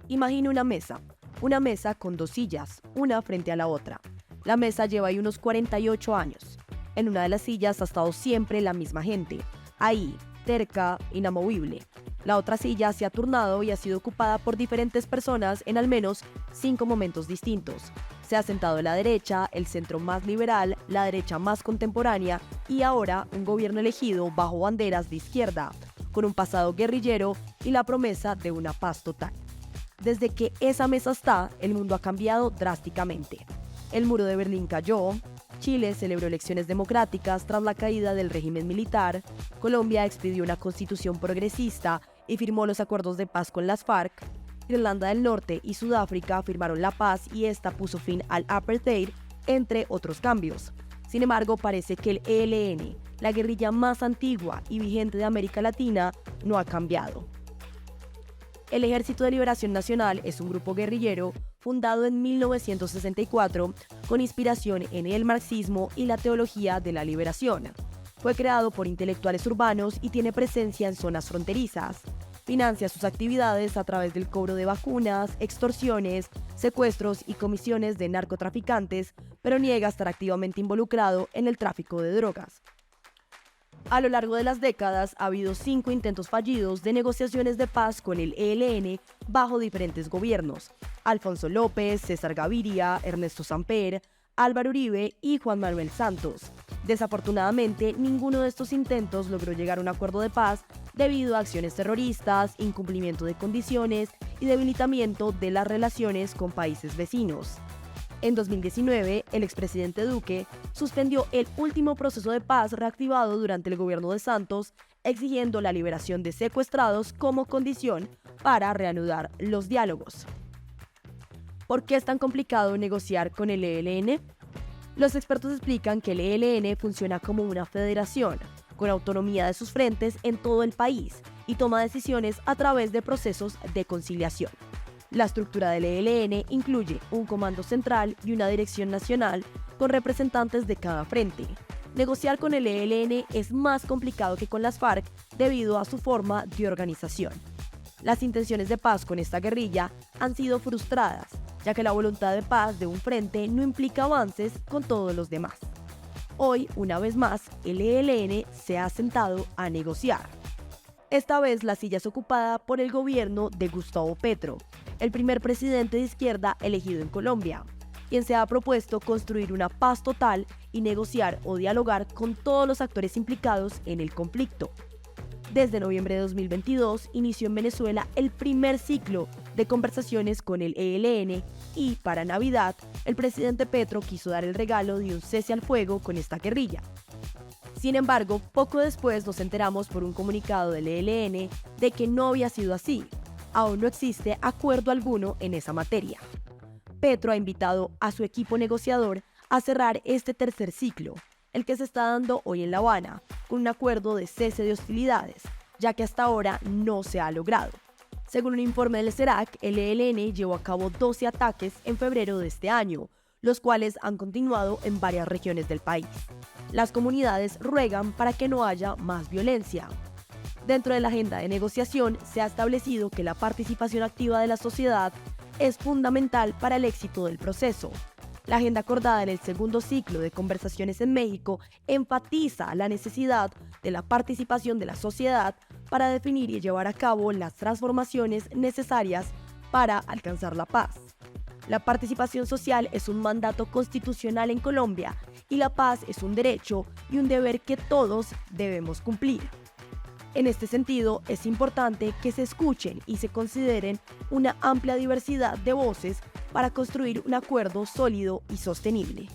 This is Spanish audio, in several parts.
Imagina una mesa con dos sillas, una frente a la otra. La mesa lleva ahí unos 48 años. En una de las sillas ha estado siempre la misma gente, ahí, terca, inamovible. La otra silla se ha turnado y ha sido ocupada por diferentes personas en al menos 5 momentos distintos. Se ha sentado la derecha, el centro más liberal, la derecha más contemporánea y ahora un gobierno elegido bajo banderas de izquierda, con un pasado guerrillero y la promesa de una paz total. Desde que esa mesa está, el mundo ha cambiado drásticamente. El muro de Berlín cayó, Chile celebró elecciones democráticas tras la caída del régimen militar, Colombia expidió una constitución progresista y firmó los acuerdos de paz con las FARC, Irlanda del Norte y Sudáfrica firmaron la paz y esta puso fin al apartheid, entre otros cambios. Sin embargo, parece que el ELN, la guerrilla más antigua y vigente de América Latina, no ha cambiado. El Ejército de Liberación Nacional es un grupo guerrillero fundado en 1964 con inspiración en el marxismo y la teología de la liberación. Fue creado por intelectuales urbanos y tiene presencia en zonas fronterizas. Financia sus actividades a través del cobro de vacunas, extorsiones, secuestros y comisiones de narcotraficantes, pero niega estar activamente involucrado en el tráfico de drogas. A lo largo de las décadas ha habido 5 intentos fallidos de negociaciones de paz con el ELN bajo diferentes gobiernos: Alfonso López, César Gaviria, Ernesto Samper, Álvaro Uribe y Juan Manuel Santos. Desafortunadamente, ninguno de estos intentos logró llegar a un acuerdo de paz debido a acciones terroristas, incumplimiento de condiciones y debilitamiento de las relaciones con países vecinos. En 2019, el expresidente Duque suspendió el último proceso de paz reactivado durante el gobierno de Santos, exigiendo la liberación de secuestrados como condición para reanudar los diálogos. ¿Por qué es tan complicado negociar con el ELN? Los expertos explican que el ELN funciona como una federación, con autonomía de sus frentes en todo el país y toma decisiones a través de procesos de conciliación. La estructura del ELN incluye un comando central y una dirección nacional con representantes de cada frente. Negociar con el ELN es más complicado que con las FARC debido a su forma de organización. Las intenciones de paz con esta guerrilla han sido frustradas, ya que la voluntad de paz de un frente no implica avances con todos los demás. Hoy, una vez más, el ELN se ha sentado a negociar. Esta vez la silla es ocupada por el gobierno de Gustavo Petro, el primer presidente de izquierda elegido en Colombia, quien se ha propuesto construir una paz total y negociar o dialogar con todos los actores implicados en el conflicto. Desde noviembre de 2022 inició en Venezuela el primer ciclo de conversaciones con el ELN y, para Navidad, el presidente Petro quiso dar el regalo de un cese al fuego con esta guerrilla. Sin embargo, poco después nos enteramos por un comunicado del ELN de que no había sido así. Aún no existe acuerdo alguno en esa materia. Petro ha invitado a su equipo negociador a cerrar este tercer ciclo, el que se está dando hoy en La Habana, con un acuerdo de cese de hostilidades, ya que hasta ahora no se ha logrado. Según un informe del CERAC, el ELN llevó a cabo 12 ataques en febrero de este año, los cuales han continuado en varias regiones del país. Las comunidades ruegan para que no haya más violencia. Dentro de la agenda de negociación se ha establecido que la participación activa de la sociedad es fundamental para el éxito del proceso. La agenda acordada en el segundo ciclo de conversaciones en México enfatiza la necesidad de la participación de la sociedad para definir y llevar a cabo las transformaciones necesarias para alcanzar la paz. La participación social es un mandato constitucional en Colombia y la paz es un derecho y un deber que todos debemos cumplir. En este sentido, es importante que se escuchen y se consideren una amplia diversidad de voces para construir un acuerdo sólido y sostenible.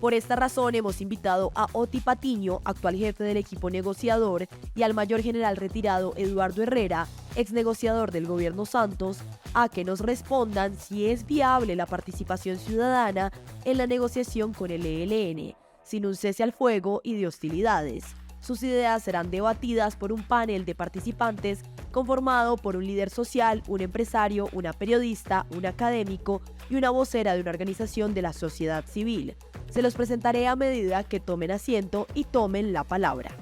Por esta razón hemos invitado a Oti Patiño, actual jefe del equipo negociador, y al mayor general retirado Eduardo Herrera, ex negociador del gobierno Santos, a que nos respondan si es viable la participación ciudadana en la negociación con el ELN, sin un cese al fuego y de hostilidades. Sus ideas serán debatidas por un panel de participantes conformado por un líder social, un empresario, una periodista, un académico y una vocera de una organización de la sociedad civil. Se los presentaré a medida que tomen asiento y tomen la palabra.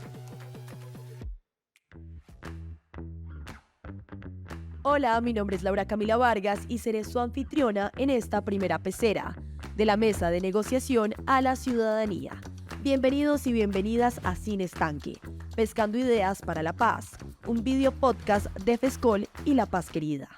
Hola, mi nombre es Laura Camila Vargas y seré su anfitriona en esta primera pecera de la mesa de negociación a la ciudadanía. Bienvenidos y bienvenidas a Sin Estanque, Pescando Ideas para la Paz, un video podcast de FESCOL y La Paz Querida.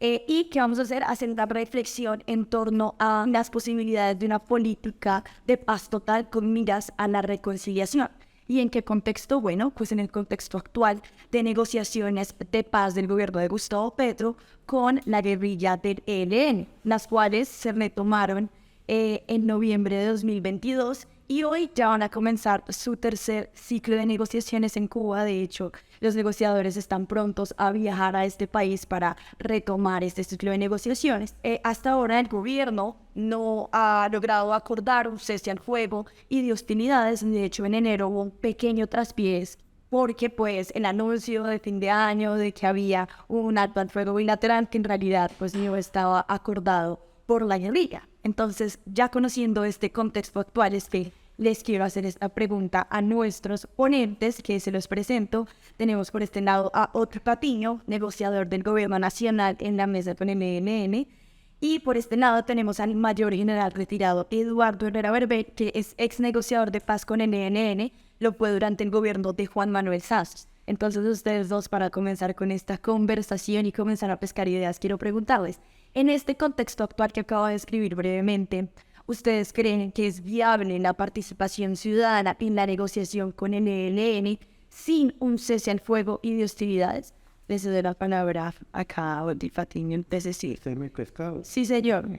Y que vamos a hacer una reflexión en torno a las posibilidades de una política de paz total con miras a la reconciliación. ¿Y en qué contexto? Bueno, pues en el contexto actual de negociaciones de paz del gobierno de Gustavo Petro con la guerrilla del ELN, las cuales se retomaron en noviembre de 2022 y hoy ya van a comenzar su tercer ciclo de negociaciones en Cuba. De hecho, los negociadores están prontos a viajar a este país para retomar este ciclo de negociaciones. Hasta ahora el gobierno no ha logrado acordar un cese al fuego y de hostilidades. De hecho, en enero hubo un pequeño traspiés porque pues el anuncio de fin de año de que había un alto al fuego bilateral que en realidad pues no estaba acordado por la guerrilla. Entonces, ya conociendo este contexto actual, es que les quiero hacer esta pregunta a nuestros ponentes, que se los presento. Tenemos por este lado a Otto Patiño, negociador del Gobierno Nacional en la mesa con el ELN. Y por este lado tenemos al mayor general retirado Eduardo Herrera Berber, que es ex negociador de paz con el ELN, lo fue durante el gobierno de Juan Manuel Santos. Entonces, ustedes dos, para comenzar con esta conversación y comenzar a pescar ideas, quiero preguntarles, en este contexto actual que acabo de describir brevemente, ¿ustedes creen que es viable la participación ciudadana en la negociación con el ELN sin un cese al fuego y de hostilidades? Les doy la palabra acá a Otto Patiño. Entonces, sí. Sí, señor.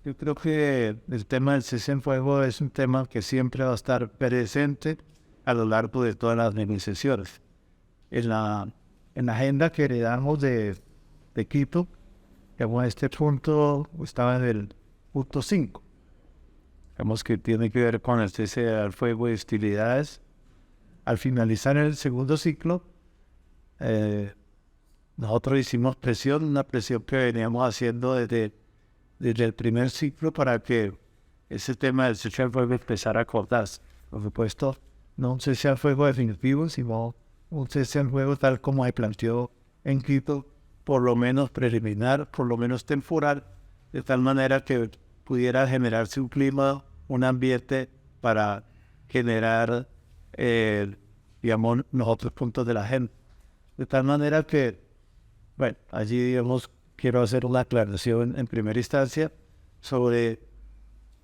Yo creo que el tema del cese al fuego es un tema que siempre va a estar presente a lo largo de todas las negociaciones. En la agenda que heredamos de Quito, que a este punto estaba en el punto 5. Vemos que tiene que ver con el cese al fuego y hostilidades. Al finalizar el segundo ciclo, nosotros hicimos una presión que veníamos haciendo desde el primer ciclo para que ese tema del cese al fuego empezara a acordarse. Por supuesto, no un cese al fuego definitivo, sino un cese al fuego tal como se planteó en Quito, por lo menos preliminar, por lo menos temporal, de tal manera que pudiera generarse un clima, un ambiente para generar, digamos, los otros puntos de la agenda. De tal manera que, bueno, allí, digamos, quiero hacer una aclaración en primera instancia sobre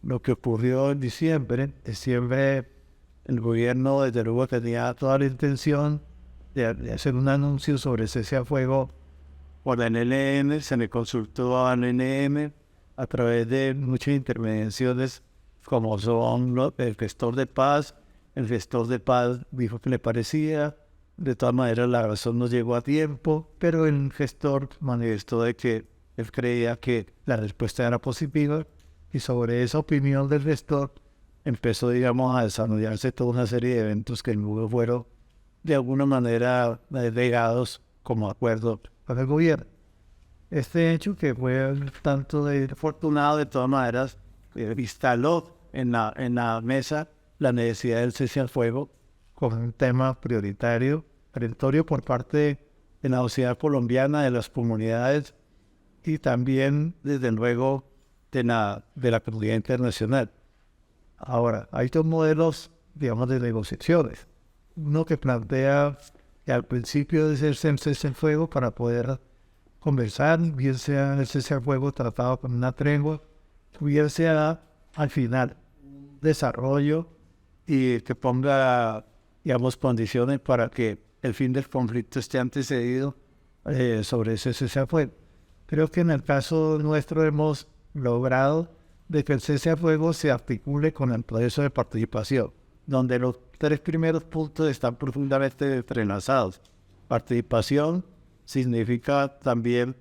lo que ocurrió en diciembre. En diciembre, el gobierno, desde luego, tenía toda la intención de hacer un anuncio sobre cese al fuego por el ELN. Se le consultó al ELN a través de muchas intervenciones, como son el gestor de paz. El gestor de paz dijo que le parecía. De todas maneras, la razón no llegó a tiempo, pero el gestor manifestó de que él creía que la respuesta era positiva, y sobre esa opinión del gestor empezó, digamos, a desarrollarse toda una serie de eventos que luego fueron de alguna manera legados como acuerdo con el gobierno. Este hecho, que fue tanto de afortunado, de todas maneras, instaló en la mesa la necesidad del cese al fuego como un tema prioritario, perentorio por parte de la sociedad colombiana, de las comunidades y también, desde luego, de la comunidad internacional. Ahora, hay dos modelos, digamos, de negociaciones. Uno que plantea que al principio de hacerse el cese al fuego para poder conversar, bien sea el cese al fuego tratado con una tregua, bien sea al final un desarrollo y que ponga, digamos, condiciones para que el fin del conflicto esté antecedido sobre ese cese al fuego. Creo que en el caso nuestro hemos logrado de que el cese al fuego se articule con el proceso de participación, donde los tres primeros puntos están profundamente entrelazados. Participación significa también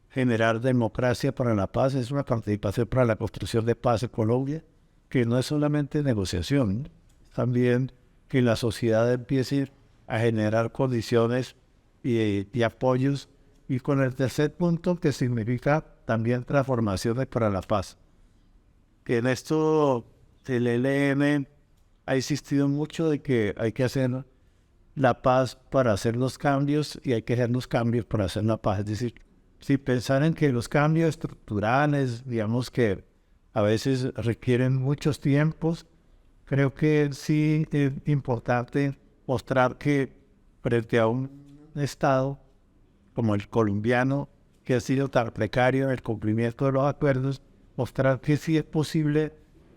generar democracia para la paz, es una participación para la construcción de paz en Colombia, que no es solamente negociación, también que la sociedad empiece a generar condiciones y apoyos, y con el tercer punto, que significa también transformaciones para la paz. Que en esto el ELN ha insistido mucho de que hay que hacer la paz para hacer los cambios y hay que hacer los cambios para hacer la paz. Es decir, si pensar en que los cambios estructurales, digamos que a veces requieren muchos tiempos, creo que sí es importante mostrar que frente a un Estado como el colombiano, que ha sido tan precario en el cumplimiento de los acuerdos, mostrar que sí es posible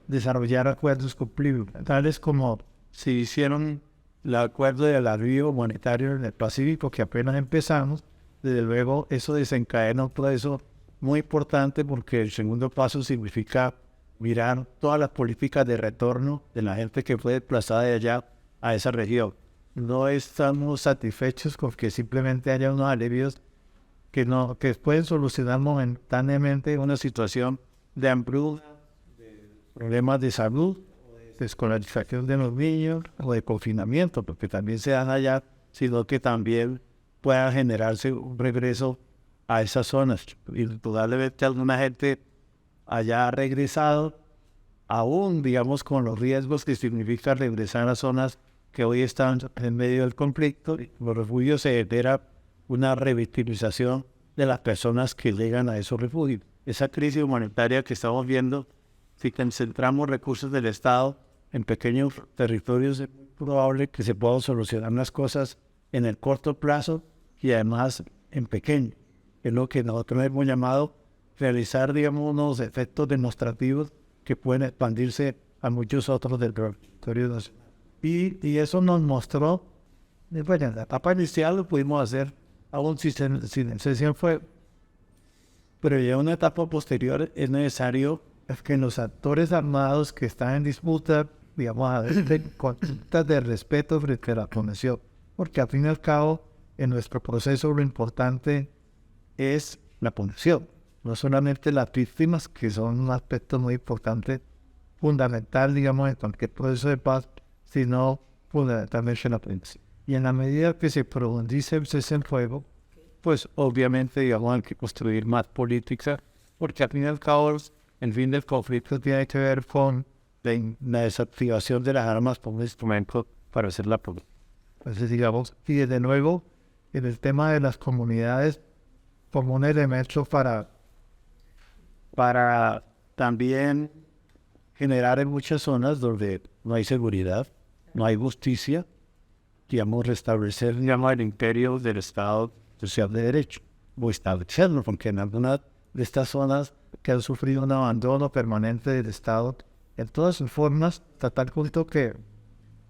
desarrollar acuerdos cumplibles, tales como se hicieron el acuerdo del alivio monetario en el Pacífico, que apenas empezamos. Desde luego eso desencadena un proceso muy importante porque el segundo paso significa mirar todas las políticas de retorno de la gente que fue desplazada de allá a esa región. No estamos satisfechos con que simplemente haya unos alivios que pueden solucionar momentáneamente una situación de hambruna, de problemas de salud, de escolarización de los niños o de confinamiento, porque también se dan allá, sino que también pueda generarse un regreso a esas zonas. Indudablemente alguna gente allá ha regresado, aún digamos con los riesgos que significa regresar a zonas que hoy están en medio del conflicto. Los refugios se genera una revictimización de las personas que llegan a esos refugios. Esa crisis humanitaria que estamos viendo, si concentramos recursos del Estado en pequeños territorios, es muy probable que se puedan solucionar las cosas en el corto plazo y además en pequeño. Es lo que nosotros hemos llamado realizar, digamos, unos efectos demostrativos que pueden expandirse a muchos otros del territorio nacional. Y eso nos mostró, bueno, en la etapa inicial lo pudimos hacer aún sin cese al fuego, pero ya en una etapa posterior es necesario que los actores armados que están en disputa, digamos, adopten conductas de respeto frente a la convención, porque al fin y al cabo, en nuestro proceso lo importante es la punición, no solamente las víctimas, que son un aspecto muy importante, fundamental, digamos, en cualquier proceso de paz, sino fundamentalmente la punición. Y en la medida que se profundice el cese al fuego, pues obviamente, digamos, hay que construir más política, porque al fin y al cabo el fin del conflicto tiene que ver con la desactivación de las armas como un instrumento para hacer la paz. Entonces, digamos, y desde luego, en el tema de las comunidades, como un elemento para también generar en muchas zonas donde no hay seguridad, no hay justicia, digamos, restablecer, digamos, el imperio del Estado social de derecho, o establecerlo, porque en algunas de estas zonas que han sufrido un abandono permanente del Estado, en todas sus formas, hasta tal punto que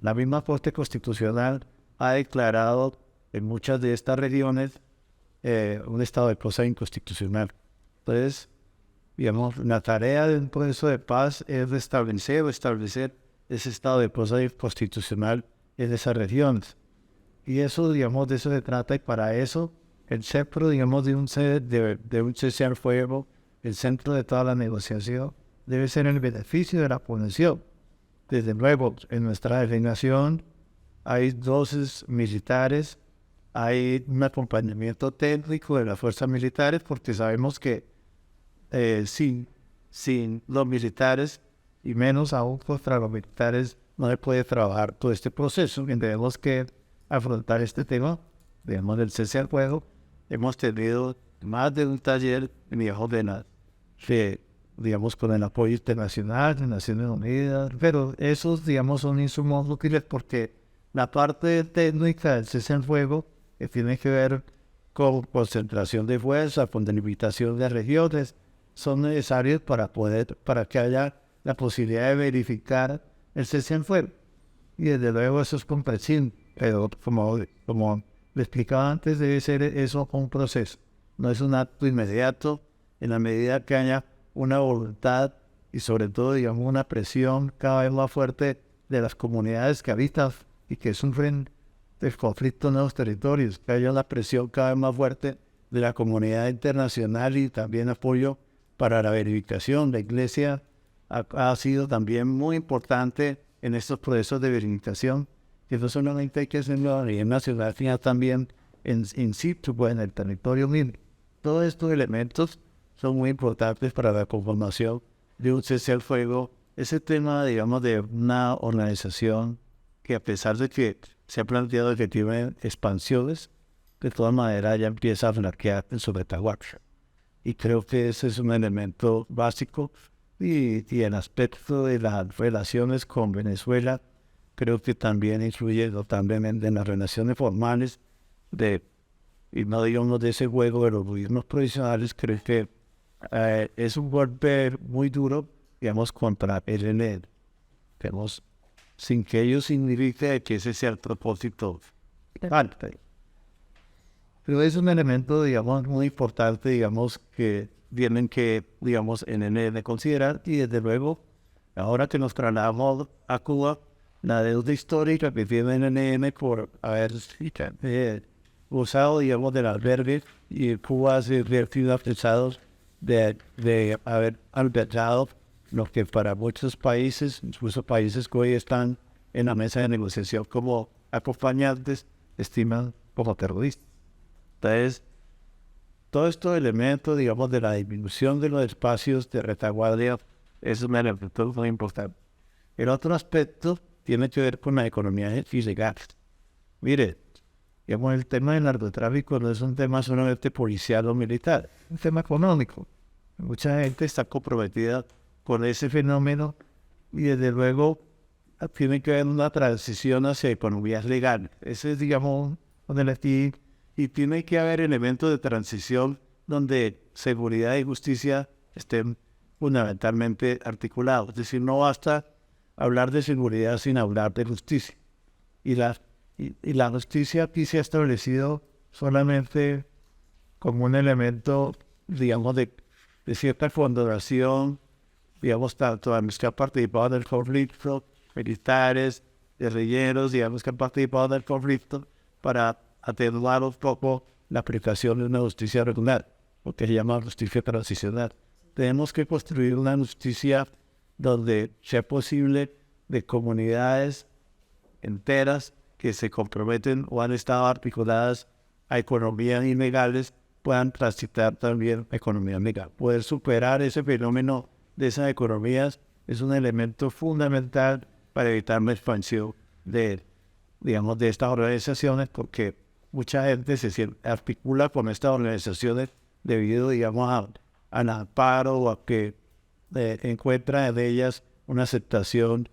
la misma Corte Constitucional ha declarado en muchas de estas regiones un estado de cosa inconstitucional. Entonces, digamos, la tarea de un proceso de paz es restablecer o establecer ese estado de cosa inconstitucional en esas regiones. Y eso, digamos, de eso se trata, y para eso el centro, digamos, de un cese al fuego, el centro de toda la negociación, debe ser el beneficio de la población. Desde luego, en nuestra delegación hay dosis militares, hay un acompañamiento técnico de las fuerzas militares, porque sabemos que sin los militares, y menos aún contra los militares, no se puede trabajar todo este proceso. Y tenemos que afrontar este tema, digamos, del cese al fuego. Hemos tenido más de un taller en Viejo de digamos, con el apoyo internacional de Naciones Unidas, pero esos, digamos, son insumos útiles porque la parte técnica del cese al fuego, que tiene que ver con concentración de fuerza, con delimitación de regiones, son necesarios para que haya la posibilidad de verificar el cese al fuego. Y desde luego eso es comprensible, pero como le explicaba antes, debe ser eso un proceso, no es un acto inmediato. En la medida que haya una voluntad y sobre todo, digamos, una presión cada vez más fuerte de las comunidades que habitan y que sufren el conflicto en los territorios, que haya una presión cada vez más fuerte de la comunidad internacional y también apoyo para la verificación. La Iglesia ha sido también muy importante en estos procesos de verificación, que no solamente hay que hacerlo a nivel nacional, sino también in situ, pues, en el territorio mismo. Todos estos elementos son muy importantes para la conformación de un cese al fuego ese tema, digamos, de una organización que a pesar de que se ha planteado que tiene expansiones, de todas maneras ya empieza a flaquear en su retaguardia. Y creo que ese es un elemento básico y el aspecto de las relaciones con Venezuela creo que también influye notablemente en las relaciones formales y no digamos de ese juego de los gobiernos provisionales. Creo que es un golpe muy duro, digamos, contra el ELN, digamos, sin que ello signifique que ese sea el propósito. Pero es un elemento, digamos, muy importante, digamos, que tienen que, digamos, en ELN considerar. Y desde luego, ahora que nos trasladamos a Cuba, la deuda histórica que tiene el ELN por haber usado, digamos, del albergue, y Cuba se ha apresado de haber albergado lo que para muchos países, incluso países que hoy están en la mesa de negociación como acompañantes, estiman como terroristas. Entonces, todos estos elementos, digamos, de la disminución de los espacios de retaguardia es un elemento muy importante. El otro aspecto tiene que ver con la economía ilegal. Mire, digamos, el tema del narcotráfico no es un tema solamente policial o militar, es un tema económico. Mucha gente está comprometida con ese fenómeno y desde luego tiene que haber una transición hacia economías legales. Ese es, digamos, y tiene que haber elementos de transición donde seguridad y justicia estén fundamentalmente articulados. Es decir, no basta hablar de seguridad sin hablar de justicia. Y la justicia aquí se ha establecido solamente como un elemento, digamos, de cierta condonación, digamos, tanto a los que han participado del conflicto, militares, guerrilleros, digamos, que han participado del conflicto, para atenuar un poco la aplicación de una justicia regular, lo que se llama justicia transicional. Tenemos que construir una justicia donde sea posible de comunidades enteras que se comprometen o han estado articuladas a economías ilegales, puedan transitar también a economía legal. Poder superar ese fenómeno de esas economías es un elemento fundamental para evitar la expansión de estas organizaciones, porque mucha gente se articula con estas organizaciones debido, digamos, al amparo o a que encuentra en ellas una aceptación,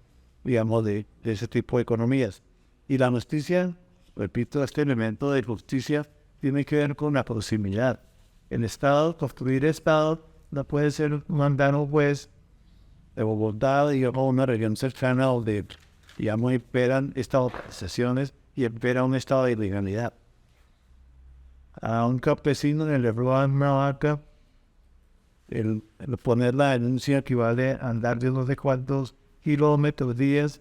digamos, de ese tipo de economías. Y la justicia, repito, este elemento de justicia tiene que ver con la proximidad. El Estado, construir Estado, no puede ser mandar un juez de Bogotá, digamos, una región cercana donde, digamos, imperan estas organizaciones y impera un estado de ilegalidad. A un campesino le roban una vaca, el poner la denuncia equivale a andar de no sé cuántos kilómetros, días.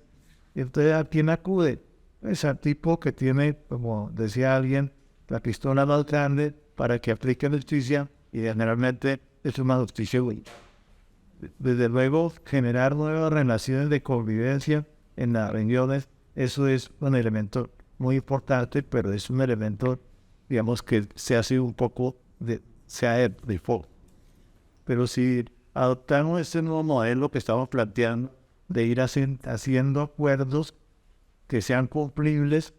Entonces, ¿a quién acude? Es al tipo que tiene, como decía alguien, la pistola más grande para que aplique justicia, y generalmente es una justicia buena. Desde luego, generar nuevas relaciones de convivencia en las regiones, eso es un elemento muy importante, pero es un elemento, digamos, que se hace un poco de default. Pero si adoptamos este nuevo modelo que estamos planteando, de ir haciendo acuerdos que sean cumplibles,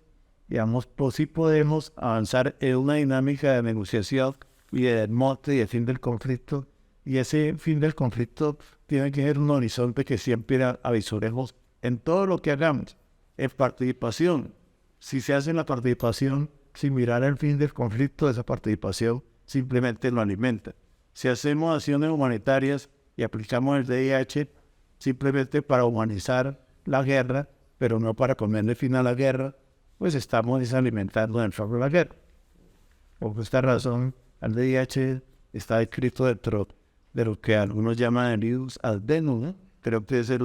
digamos, pues sí podemos avanzar en una dinámica de negociación y de desmonte y de fin del conflicto. Y ese fin del conflicto tiene que ser un horizonte que siempre avisoremos en todo lo que hagamos, en participación. Si se hace la participación sin mirar el fin del conflicto, esa participación simplemente lo alimenta. Si hacemos acciones humanitarias y aplicamos el DIH simplemente para humanizar la guerra, pero no para ponerle fin a la guerra, pues estamos desalimentando el favor de la guerra. Por esta razón, el DIH está escrito dentro de lo que algunos llaman el ius ad bellum, ¿no? Creo que ese es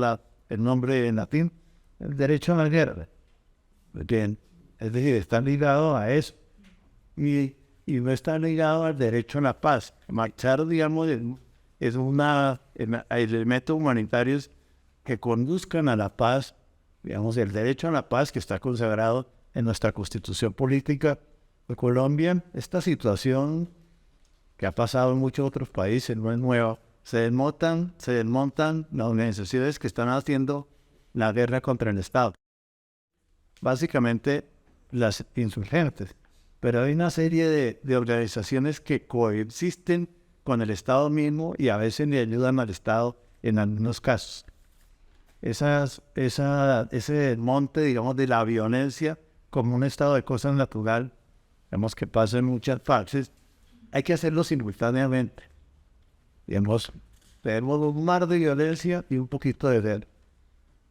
el nombre en latín, el derecho a la guerra. Bien, es decir, está ligado a eso. Y no está ligado al derecho a la paz. Marchar, digamos, es hay elementos humanitarios que conduzcan a la paz, digamos, el derecho a la paz que está consagrado en nuestra Constitución Política de Colombia. Esta situación que ha pasado en muchos otros países no es nueva, se desmontan las organizaciones que están haciendo la guerra contra el Estado. Básicamente las insurgentes. Pero hay una serie de organizaciones que coexisten con el Estado mismo y a veces le ayudan al Estado en algunos casos. Ese desmonte, digamos, de la violencia como un estado de cosas natural, digamos que pasa en muchas partes, hay que hacerlo simultáneamente. Digamos, tenemos un mar de violencia y un poquito de guerra.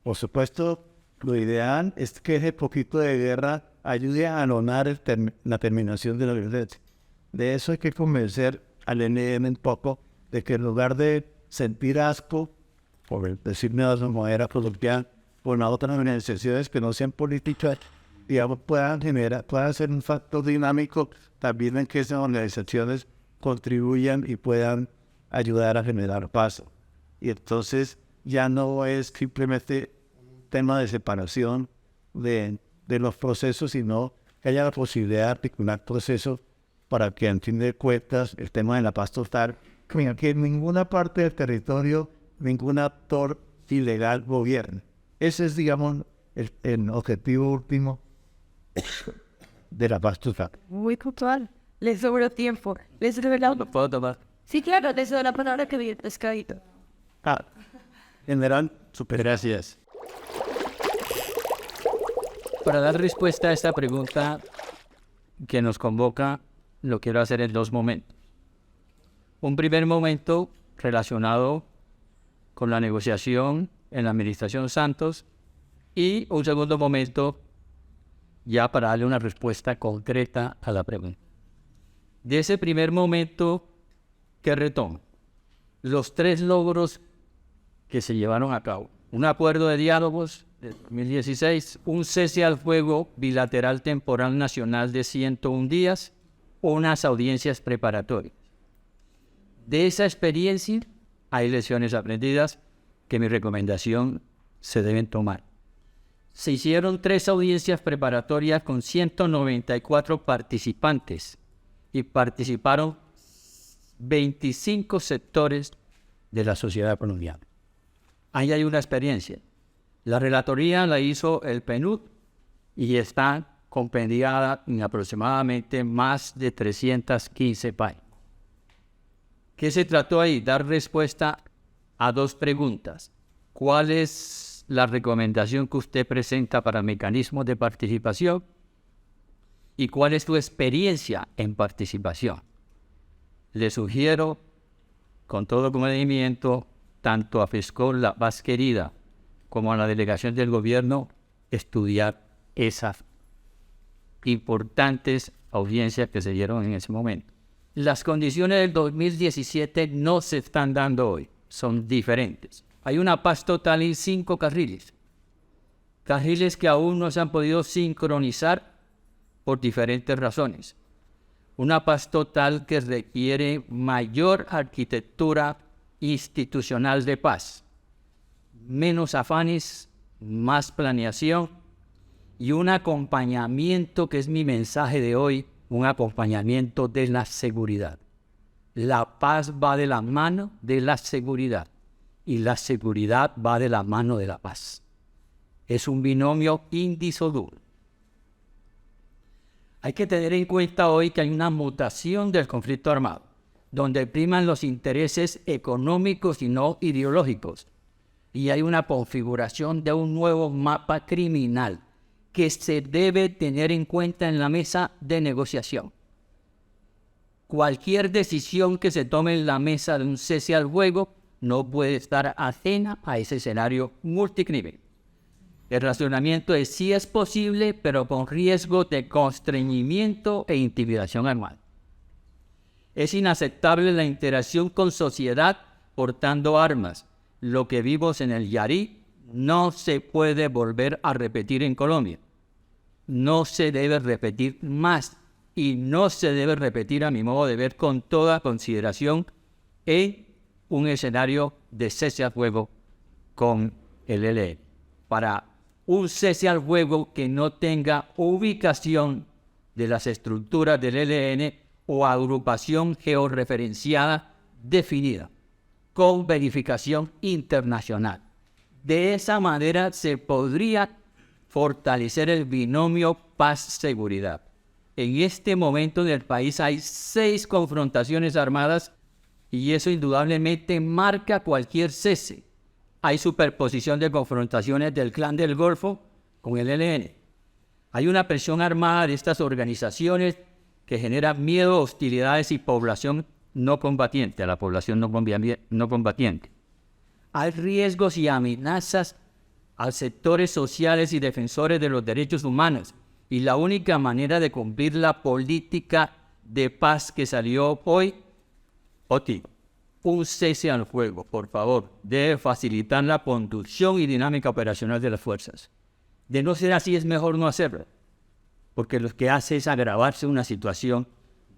Por supuesto, lo ideal es que ese poquito de guerra ayude a anonar la terminación de la violencia. De eso hay que convencer al ELN un poco de que en lugar de sentir asco, por decirme de otra manera coloquial, por las otras organizaciones que no sean políticas, digamos, puedan ser un factor dinámico también en que esas organizaciones contribuyan y puedan ayudar a generar paz. Y entonces ya no es simplemente un tema de separación de los procesos, sino que haya la posibilidad de articular procesos para que, en fin de cuentas, el tema de la paz total, que en ninguna parte del territorio, ningún actor ilegal gobierne. Ese es, digamos, el objetivo último de la paz total. Muy puntual. Les sobró tiempo. Les revelado. ¿Lo puedo tomar? Sí, claro, les doy la palabra que vi el pescadito. General, super gracias. Para dar respuesta a esta pregunta que nos convoca, lo quiero hacer en dos momentos. Un primer momento relacionado con la negociación en la administración Santos y un segundo momento ya para darle una respuesta concreta a la pregunta. De ese primer momento que retomo, los tres logros que se llevaron a cabo. Un acuerdo de diálogos de 2016, un cese al fuego bilateral temporal nacional de 101 días, unas audiencias preparatorias. De esa experiencia hay lecciones aprendidas que mi recomendación se deben tomar. Se hicieron 3 audiencias preparatorias con 194 participantes y participaron 25 sectores de la sociedad colombiana. Ahí hay una experiencia. La relatoría la hizo el PNUD y está compendiada en aproximadamente más de 315 páginas. ¿Qué se trató ahí? Dar respuesta a 2 preguntas. ¿Cuál es la recomendación que usted presenta para mecanismos de participación? ¿Y cuál es tu experiencia en participación? Le sugiero, con todo conocimiento, tanto a FESCOL, la Paz Querida, como a la delegación del gobierno, estudiar esas importantes audiencias que se dieron en ese momento. Las condiciones del 2017 no se están dando hoy, son diferentes. Hay una paz total en 5 carriles. Carriles que aún no se han podido sincronizar por diferentes razones. Una paz total que requiere mayor arquitectura institucional de paz, menos afanes, más planeación y un acompañamiento, que es mi mensaje de hoy, un acompañamiento de la seguridad. La paz va de la mano de la seguridad y la seguridad va de la mano de la paz. Es un binomio indisoluble. Hay que tener en cuenta hoy que hay una mutación del conflicto armado, donde priman los intereses económicos y no ideológicos. Y hay una configuración de un nuevo mapa criminal que se debe tener en cuenta en la mesa de negociación. Cualquier decisión que se tome en la mesa de un cese al fuego no puede estar ajena a ese escenario multicrimen. El razonamiento es sí es posible, pero con riesgo de constreñimiento e intimidación armada. Es inaceptable la interacción con sociedad portando armas. Lo que vimos en el Yarí no se puede volver a repetir en Colombia. No se debe repetir más y no se debe repetir, a mi modo de ver, con toda consideración en un escenario de cese al fuego con el ELN. Para un cese al fuego que no tenga ubicación de las estructuras del ELN o agrupación georreferenciada definida. con verificación internacional. De esa manera se podría fortalecer el binomio paz-seguridad. En este momento en el país hay 6 confrontaciones armadas y eso indudablemente marca cualquier cese. Hay superposición de confrontaciones del Clan del Golfo con el ELN. Hay una presión armada de estas organizaciones que genera miedo, hostilidades y población no combatiente, a la población no combatiente. Hay riesgos y amenazas a sectores sociales y defensores de los derechos humanos. Y la única manera de cumplir la política de paz que salió hoy, Oti, un cese al fuego, por favor, debe facilitar la conducción y dinámica operacional de las fuerzas. De no ser así, es mejor no hacerlo, porque lo que hace es agravarse una situación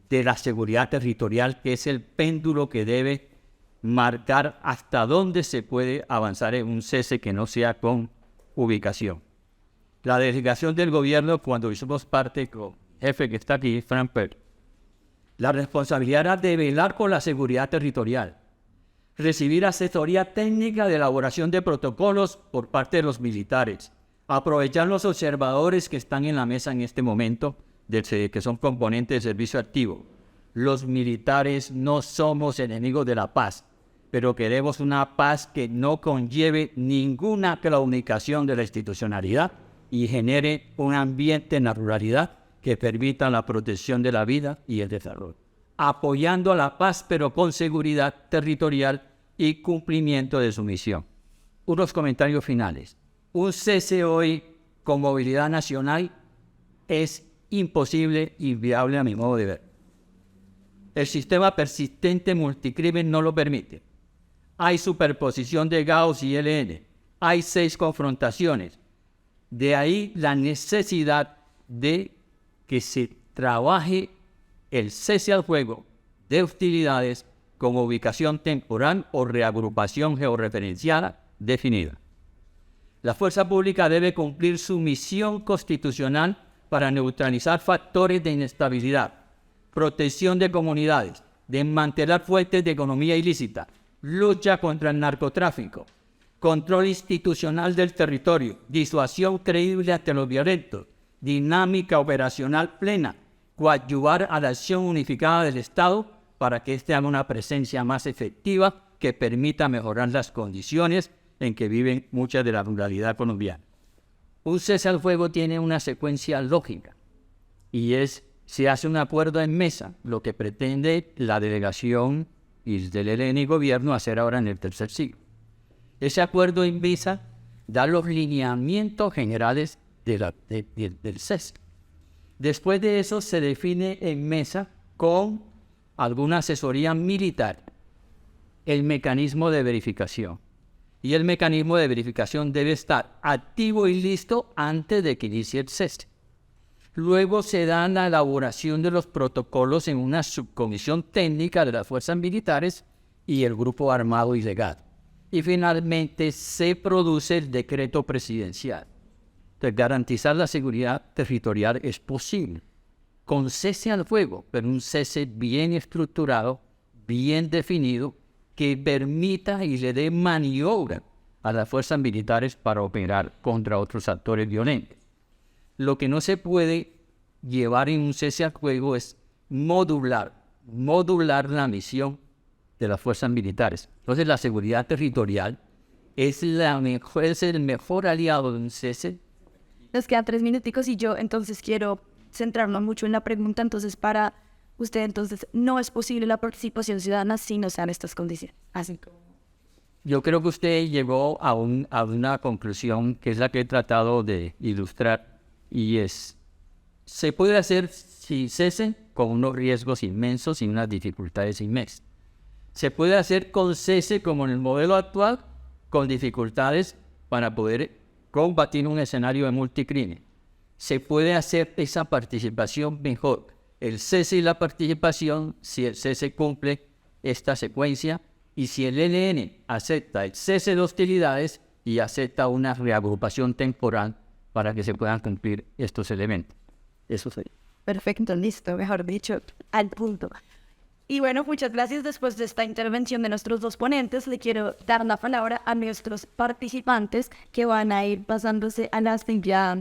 de la seguridad territorial, que es el péndulo que debe marcar hasta dónde se puede avanzar en un cese que no sea con ubicación. La delegación del gobierno, cuando hicimos parte con el jefe que está aquí, Frank Perry, la responsabilidad era de velar por la seguridad territorial, recibir asesoría técnica de elaboración de protocolos por parte de los militares, aprovechar los observadores que están en la mesa en este momento, que son componentes de servicio activo. Los militares no somos enemigos de la paz, pero queremos una paz que no conlleve ninguna claudicación de la institucionalidad y genere un ambiente en la ruralidad que permita la protección de la vida y el desarrollo, apoyando a la paz pero con seguridad territorial y cumplimiento de su misión. Unos comentarios finales. Un cese hoy con movilidad nacional es imposible y inviable a mi modo de ver. El sistema persistente multicrimen no lo permite. Hay superposición de Gauss y ELN. Hay 6 confrontaciones. De ahí la necesidad de que se trabaje el cese al fuego de hostilidades con ubicación temporal o reagrupación georreferenciada definida. La fuerza pública debe cumplir su misión constitucional para neutralizar factores de inestabilidad, protección de comunidades, desmantelar fuentes de economía ilícita, lucha contra el narcotráfico, control institucional del territorio, disuasión creíble ante los violentos, dinámica operacional plena, coadyuvar a la acción unificada del Estado para que éste haga una presencia más efectiva que permita mejorar las condiciones en que viven muchas de la ruralidad colombiana. Un cese al fuego tiene una secuencia lógica y se hace un acuerdo en mesa, lo que pretende la delegación y del ELN y gobierno hacer ahora en el tercer siglo. Ese acuerdo en mesa da los lineamientos generales del cese. Después de eso se define en mesa con alguna asesoría militar el mecanismo de verificación. Y el mecanismo de verificación debe estar activo y listo antes de que inicie el cese. Luego se da la elaboración de los protocolos en una subcomisión técnica de las fuerzas militares y el grupo armado ilegal. Y finalmente se produce el decreto presidencial. Entonces, garantizar la seguridad territorial es posible, con cese al fuego, pero un cese bien estructurado, bien definido, que permita y le dé maniobra a las fuerzas militares para operar contra otros actores violentos. Lo que no se puede llevar en un cese al fuego es modular la misión de las fuerzas militares. Entonces la seguridad territorial es el mejor aliado de un cese. Nos quedan 3 minuticos y yo entonces quiero centrarnos mucho en la pregunta. Entonces, para usted, entonces, no es posible la participación ciudadana si no sean estas condiciones. Así como... Yo creo que usted llegó a una conclusión que es la que he tratado de ilustrar y se puede hacer sin cese con unos riesgos inmensos y unas dificultades inmensas. Se puede hacer con cese como en el modelo actual, con dificultades para poder combatir un escenario de multicrimen. Se puede hacer esa participación mejor. El cese y la participación, si el cese cumple esta secuencia y si el ELN acepta el cese de hostilidades y acepta una reagrupación temporal para que se puedan cumplir estos elementos. Eso sería. Perfecto, listo, mejor dicho, al punto. Y bueno, muchas gracias. Después de esta intervención de nuestros dos ponentes, le quiero dar la palabra a nuestros participantes que van a ir pasándose a la silla.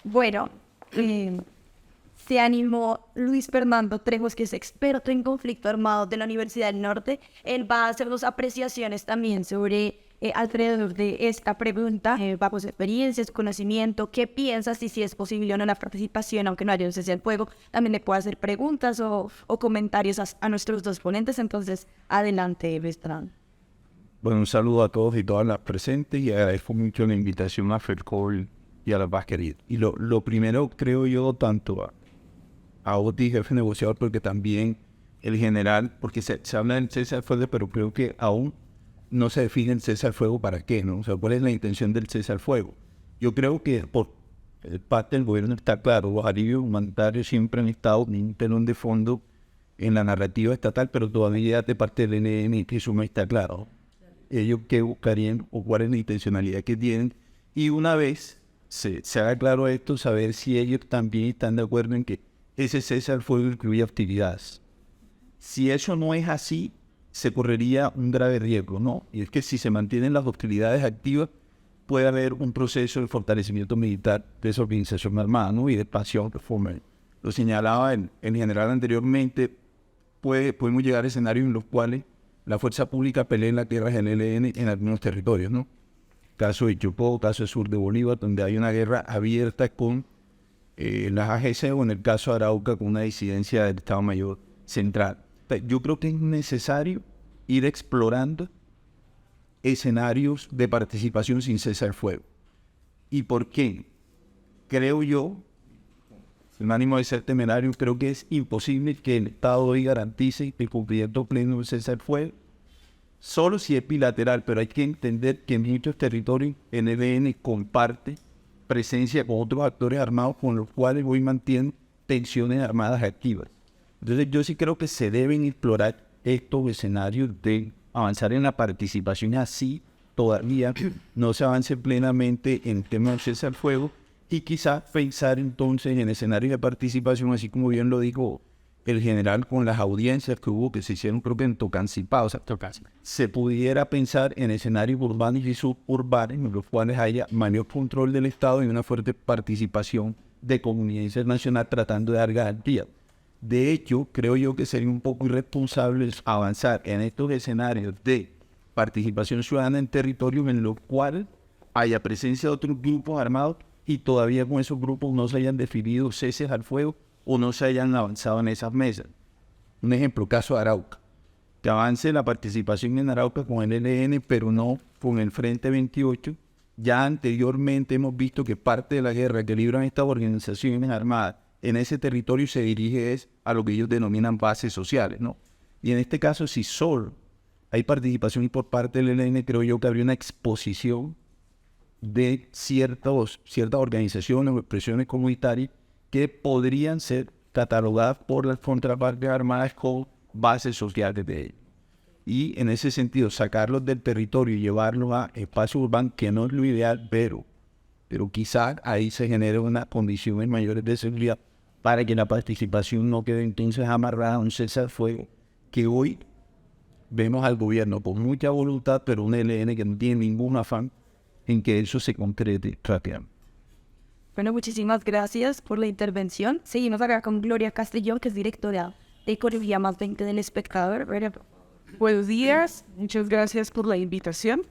Bueno, se animó Luis Fernando Trejos, que es experto en conflicto armado de la Universidad del Norte. Él va a hacernos apreciaciones también sobre alrededor de esta pregunta, bajo su experiencia, su conocimiento, qué piensas y si es posible o no la participación, aunque no haya un cese al fuego. También le puede hacer preguntas o comentarios a nuestros dos ponentes. Entonces, adelante, Bertrand. Bueno, un saludo a todos y todas las presentes y agradezco mucho la invitación a FERCOL y a las más queridas. Y lo primero, creo yo, tanto a Oti, jefe negociador, porque también el general, porque se habla del cese al fuego, pero creo que aún no se define el cese al fuego para qué, ¿no? O sea, ¿cuál es la intención del cese al fuego? Yo creo que por parte del gobierno está claro, los alivios humanitarios siempre han estado en un telón de fondo en la narrativa estatal, pero todavía de parte del ELN eso no está claro. Ellos qué buscarían o cuál es la intencionalidad que tienen, y una vez se haga claro esto, saber si ellos también están de acuerdo en que ese cese al fuego incluye hostilidades. Si eso no es así, se correría un grave riesgo, ¿no? Y es que si se mantienen las hostilidades activas, puede haber un proceso de fortalecimiento militar de esa organización armada, ¿no? Y de expansión, como lo señalaba el general anteriormente, podemos llegar a escenarios en los cuales la fuerza pública pelea en las guerras del ELN en algunos territorios, ¿no? Caso de Chocó, caso del sur de Bolívar, donde hay una guerra abierta con las AGC, o en el caso de Arauca con una disidencia del Estado Mayor Central. Yo creo que es necesario ir explorando escenarios de participación sin cese al fuego. ¿Y por qué? Creo yo, sin ánimo de ser temerario, creo que es imposible que el Estado hoy garantice el cumplimiento pleno del cese al fuego, solo si es bilateral, pero hay que entender que en muchos territorios el ELN comparte presencia con otros actores armados con los cuales hoy mantienen tensiones armadas activas. Entonces yo sí creo que se deben explorar estos escenarios de avanzar en la participación, así todavía no se avance plenamente en temas de cese al fuego, y quizás pensar entonces en escenarios de participación, así como bien lo dijo el general, con las audiencias que hubo, que se hicieron creo que en Tocancipá, o sea, se pudiera pensar en escenarios urbanos y suburbanos en los cuales haya mayor control del Estado y una fuerte participación de comunidad internacional tratando de dar garantías. De hecho, creo yo que sería un poco irresponsable avanzar en estos escenarios de participación ciudadana en territorios en los cuales haya presencia de otros grupos armados y todavía con esos grupos no se hayan definido ceses al fuego o no se hayan avanzado en esas mesas. Un ejemplo, caso de Arauca. Que avance la participación en Arauca con el ELN, pero no con el Frente 28. Ya anteriormente hemos visto que parte de la guerra que libran estas organizaciones armadas en ese territorio se dirige a lo que ellos denominan bases sociales, ¿no? Y en este caso, si solo hay participación por parte del ELN, creo yo que habría una exposición de ciertas organizaciones o expresiones comunitarias que podrían ser catalogadas por las contrapartes armadas como bases sociales de ellos. Y en ese sentido, sacarlos del territorio y llevarlos a espacios urbanos, que no es lo ideal, pero quizás ahí se generen unas condiciones mayores de seguridad para que la participación no quede entonces amarrada a un cese al fuego, que hoy vemos al gobierno con mucha voluntad, pero un ELN que no tiene ningún afán en que eso se concrete rápidamente. Bueno, muchísimas gracias por la intervención. Seguimos acá con Gloria Castellón, que es directora de Economía más 20 del Espectador. Buenos días, muchas gracias por la invitación.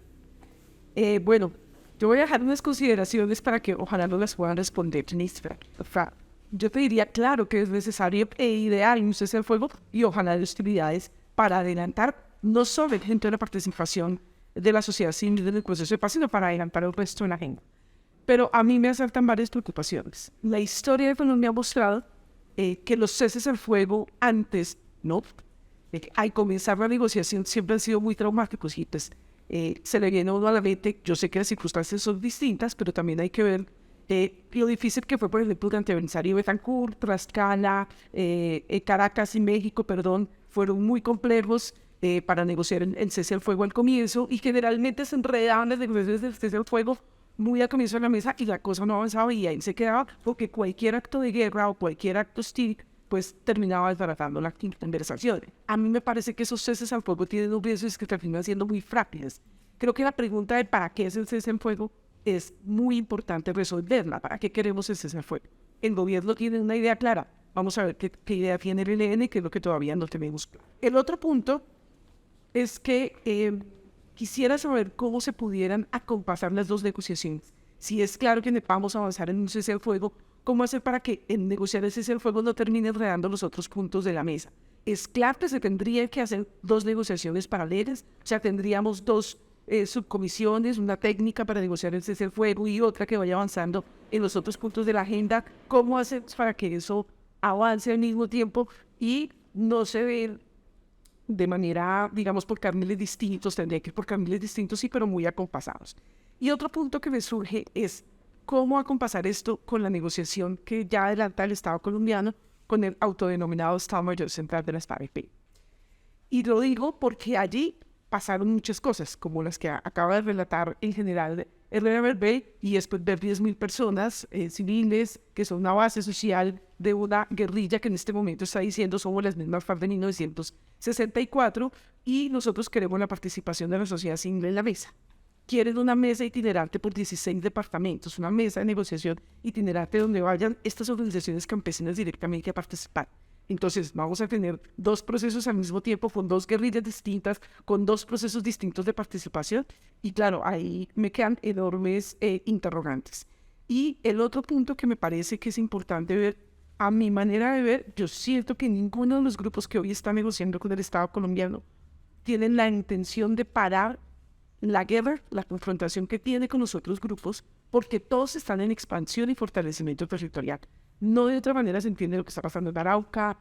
Bueno, yo voy a dejar unas consideraciones para que ojalá nos las puedan responder. Yo te diría, claro, que es necesario e ideal un cese al fuego y ojalá de hostilidades para adelantar no solo el ejemplo de la participación de la sociedad civil en el proceso de paz, sino para adelantar el resto de la agenda. Pero a mí me asaltan varias preocupaciones. La historia de Colombia ha mostrado que los ceses al fuego antes, ¿no?, al comenzar la negociación siempre han sido muy traumáticos, y pues se le viene a uno a la mente. Yo sé que las circunstancias son distintas, pero también hay que ver lo difícil que fue, por ejemplo, durante el aniversario de Betancourt, Tlaxcala, Caracas y México, fueron muy complejos para negociar el cese al fuego al comienzo, y generalmente se enredaban las negociaciones del cese al fuego muy al comienzo de la mesa y la cosa no avanzaba y ahí se quedaba porque cualquier acto de guerra o cualquier acto hostil pues terminaba desbaratando la conversación. A mí me parece que esos ceses al fuego tienen un riesgo que terminan siendo muy frágiles. Creo que la pregunta de para qué es el cese al fuego es muy importante resolverla. ¿Para qué queremos el cese al fuego? El gobierno tiene una idea clara. Vamos a ver qué idea tiene el ELN, que es lo que todavía no tenemos. El otro punto es que quisiera saber cómo se pudieran acompasar las dos negociaciones. Si es claro que vamos a avanzar en un cese al fuego, ¿cómo hacer para que en negociar el cese al fuego no termine enredando los otros puntos de la mesa? Es claro que se tendrían que hacer dos negociaciones paralelas, o sea, tendríamos dos subcomisiones, una técnica para negociar el cese al fuego y otra que vaya avanzando en los otros puntos de la agenda. ¿Cómo hacer para que eso avance al mismo tiempo y no se ve de manera, digamos, por carriles distintos? Tendría que ir por carriles distintos, sí, pero muy acompasados. Y otro punto que me surge es cómo acompasar esto con la negociación que ya adelanta el Estado colombiano con el autodenominado Estado Mayor Central de las FARC. Y lo digo porque allí pasaron muchas cosas, como las que acaba de relatar el general Herrera Berbey, y después ver 10.000 personas civiles, que son una base social de una guerrilla que en este momento está diciendo somos las mismas FARC de 1964, y nosotros queremos la participación de la sociedad civil en la mesa. Quieren una mesa itinerante por 16 departamentos, una mesa de negociación itinerante donde vayan estas organizaciones campesinas directamente a participar. Entonces vamos a tener dos procesos al mismo tiempo, con dos guerrillas distintas, con dos procesos distintos de participación. Y claro, ahí me quedan enormes interrogantes. Y el otro punto que me parece que es importante ver, a mi manera de ver, yo siento que ninguno de los grupos que hoy están negociando con el Estado colombiano tienen la intención de parar la guerra, la confrontación que tiene con los otros grupos, porque todos están en expansión y fortalecimiento territorial. No de otra manera se entiende lo que está pasando en Arauca,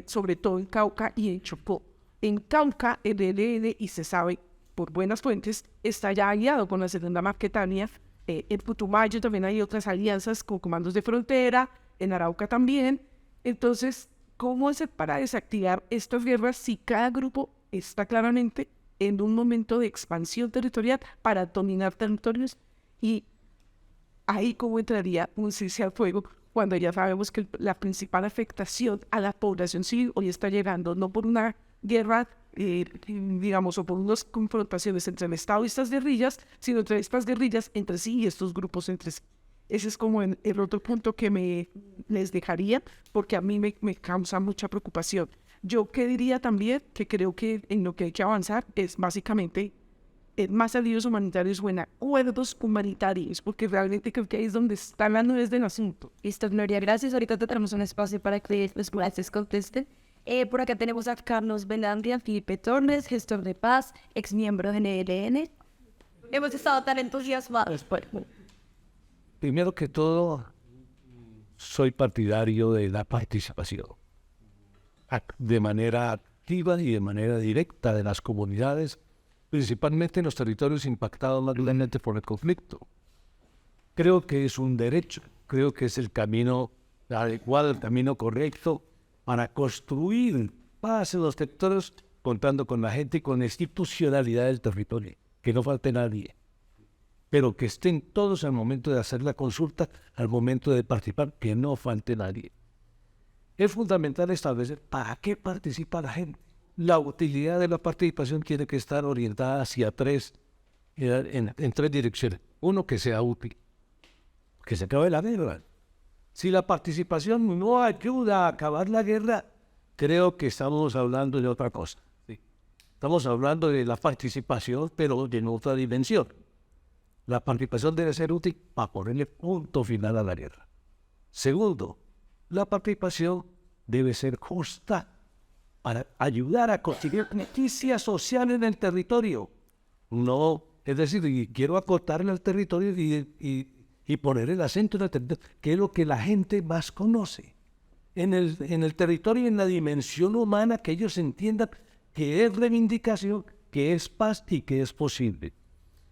sobre todo en Cauca y en Chocó. En Cauca, el ELN, y se sabe por buenas fuentes, está ya aliado con la Segunda Marquetania. En Putumayo también hay otras alianzas con comandos de frontera, en Arauca también. Entonces, ¿cómo hacer para desactivar estas guerras si cada grupo está claramente en un momento de expansión territorial para dominar territorios? Y ahí cómo entraría un cese al fuego cuando ya sabemos que la principal afectación a la población civil hoy está llegando no por una guerra, digamos, o por unas confrontaciones entre el Estado y estas guerrillas, sino entre estas guerrillas entre sí y estos grupos entre sí. Ese es como el otro punto que les dejaría, porque a mí me causa mucha preocupación. Yo que diría también que creo que en lo que hay que avanzar es básicamente más ayudas humanitarios o en acuerdos humanitarios, porque realmente creo que ahí es donde está la nuez del asunto. Listo, Gloria, gracias. Ahorita tenemos un espacio para que los jueces contesten. Por acá tenemos a Carlos Belandria, Felipe Torres, gestor de paz, ex miembro de NLN. Hemos estado tan entusiasmados. Primero que todo, soy partidario de la participación de manera activa y de manera directa de las comunidades, principalmente en los territorios impactados más grandemente por el conflicto. Creo que es un derecho, creo que es el camino adecuado, el camino correcto para construir paz en los territorios, contando con la gente y con la institucionalidad del territorio, que no falte nadie, pero que estén todos al momento de hacer la consulta, al momento de participar, que no falte nadie. Es fundamental establecer para qué participa la gente. La utilidad de la participación tiene que estar orientada hacia en tres direcciones. Uno, que sea útil, que se acabe la guerra. Si la participación no ayuda a acabar la guerra, creo que estamos hablando de otra cosa. ¿Sí? Estamos hablando de la participación, pero en otra dimensión. La participación debe ser útil para ponerle punto final a la guerra. Segundo, la participación debe ser justa, para ayudar a conseguir justicia social en el territorio. No, es decir, quiero acotarle al territorio y poner el acento en el territorio, que es lo que la gente más conoce. En el territorio, en la dimensión humana, que ellos entiendan que es reivindicación, que es paz y que es posible.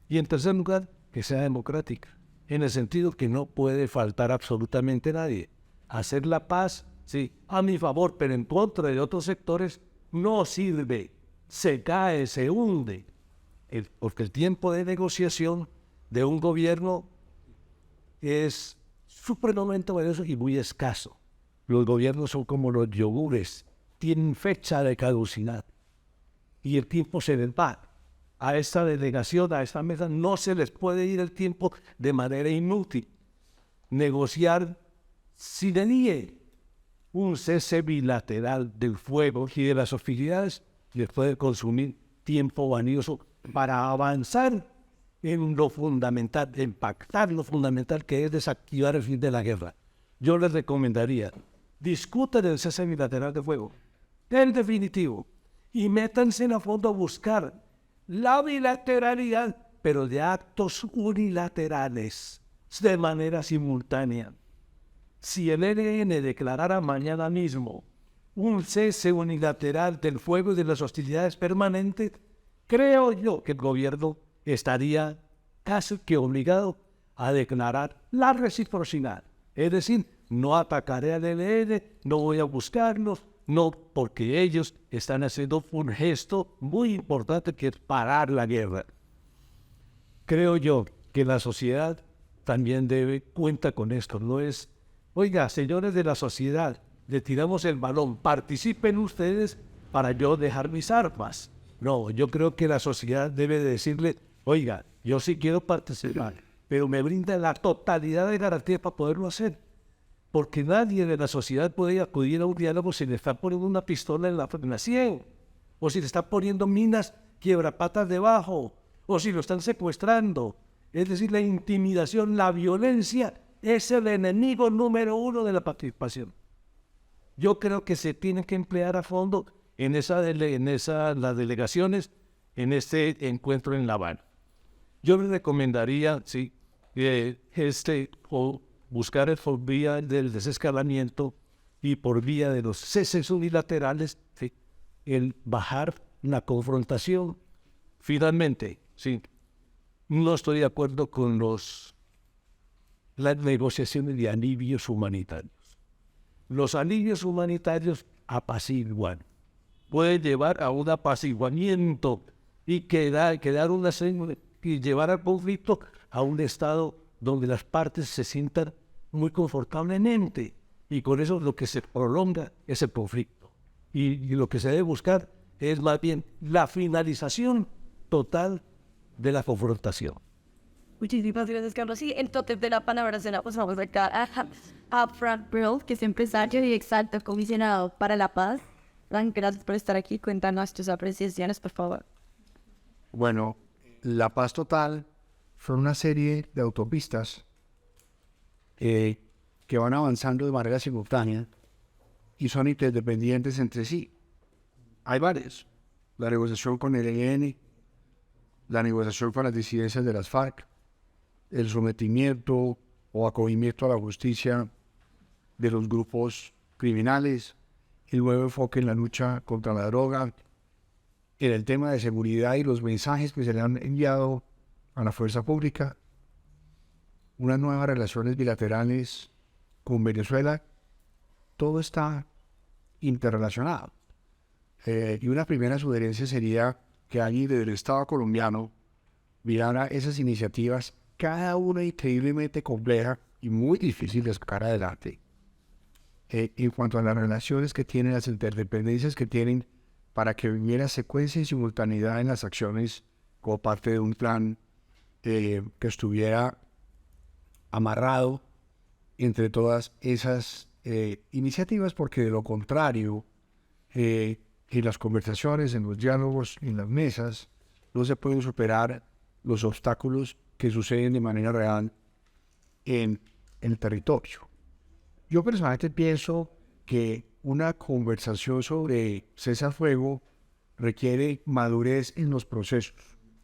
Y en tercer lugar, que sea democrática, en el sentido que no puede faltar absolutamente nadie. Hacer la paz, sí, a mi favor, pero en contra de otros sectores, no sirve. Se cae, se hunde. Porque el tiempo de negociación de un gobierno es supremamente valioso y muy escaso. Los gobiernos son como los yogures, tienen fecha de caducidad y el tiempo se les va. A esta delegación, a esta mesa, no se les puede ir el tiempo de manera inútil. Negociar sine die un cese bilateral del fuego y de las hostilidades les puede consumir tiempo valioso para avanzar en lo fundamental, en pactar lo fundamental que es desactivar el fin de la guerra. Yo les recomendaría, discutan el cese bilateral de fuego, en definitivo, y métanse a fondo a buscar la bilateralidad, pero de actos unilaterales, de manera simultánea. Si el ELN declarara mañana mismo un cese unilateral del fuego y de las hostilidades permanentes, creo yo que el gobierno estaría casi que obligado a declarar la reciprocidad. Es decir, no atacaré al ELN, no voy a buscarlos, no, porque ellos están haciendo un gesto muy importante que es parar la guerra. Creo yo que la sociedad también cuenta con esto, no es, oiga, señores de la sociedad, le tiramos el balón, participen ustedes para yo dejar mis armas. No, yo creo que la sociedad debe decirle, oiga, yo sí quiero participar, pero me brinda la totalidad de garantías para poderlo hacer. Porque nadie de la sociedad puede acudir a un diálogo si le están poniendo una pistola en la sien, o si le están poniendo minas quiebrapatas debajo, o si lo están secuestrando. Es decir, la intimidación, la violencia es el enemigo número uno de la participación. Yo creo que se tienen que emplear a fondo en las delegaciones, en este encuentro en La Habana. Yo les recomendaría, sí, buscar por vía del desescalamiento y por vía de los ceses unilaterales, ¿sí?, el bajar la confrontación. Finalmente, sí, no estoy de acuerdo con las negociaciones de alivios humanitarios. Los alivios humanitarios apaciguan, pueden llevar a un apaciguamiento y y llevar al conflicto a un estado donde las partes se sientan muy confortablemente, y con eso lo que se prolonga es el conflicto. Y lo que se debe buscar es más bien la finalización total de la confrontación. Muchísimas gracias, Carlos. Sí, entonces de la palabra se la pasamos acá a Frank Brill, que es empresario y exalto comisionado para la paz. Frank, gracias por estar aquí. Cuéntanos tus apreciaciones, por favor. Bueno, la paz total son una serie de autopistas que van avanzando de manera simultánea y son interdependientes entre sí. Hay varias. La negociación con el ELN, la negociación con las disidencias de las FARC, el sometimiento o acogimiento a la justicia de los grupos criminales, el nuevo enfoque en la lucha contra la droga, en el tema de seguridad y los mensajes que se le han enviado a la fuerza pública, unas nuevas relaciones bilaterales con Venezuela, todo está interrelacionado. Y una primera sugerencia sería que alguien del Estado colombiano mirara esas iniciativas, cada una increíblemente compleja y muy difícil de sacar adelante, en cuanto a las relaciones que tienen, las interdependencias que tienen, para que hubiera secuencia y simultaneidad en las acciones como parte de un plan que estuviera amarrado entre todas esas iniciativas, porque de lo contrario, en las conversaciones, en los diálogos, en las mesas, no se pueden superar los obstáculos que suceden de manera real en el territorio. Yo personalmente pienso que una conversación sobre cese al fuego requiere madurez en los procesos.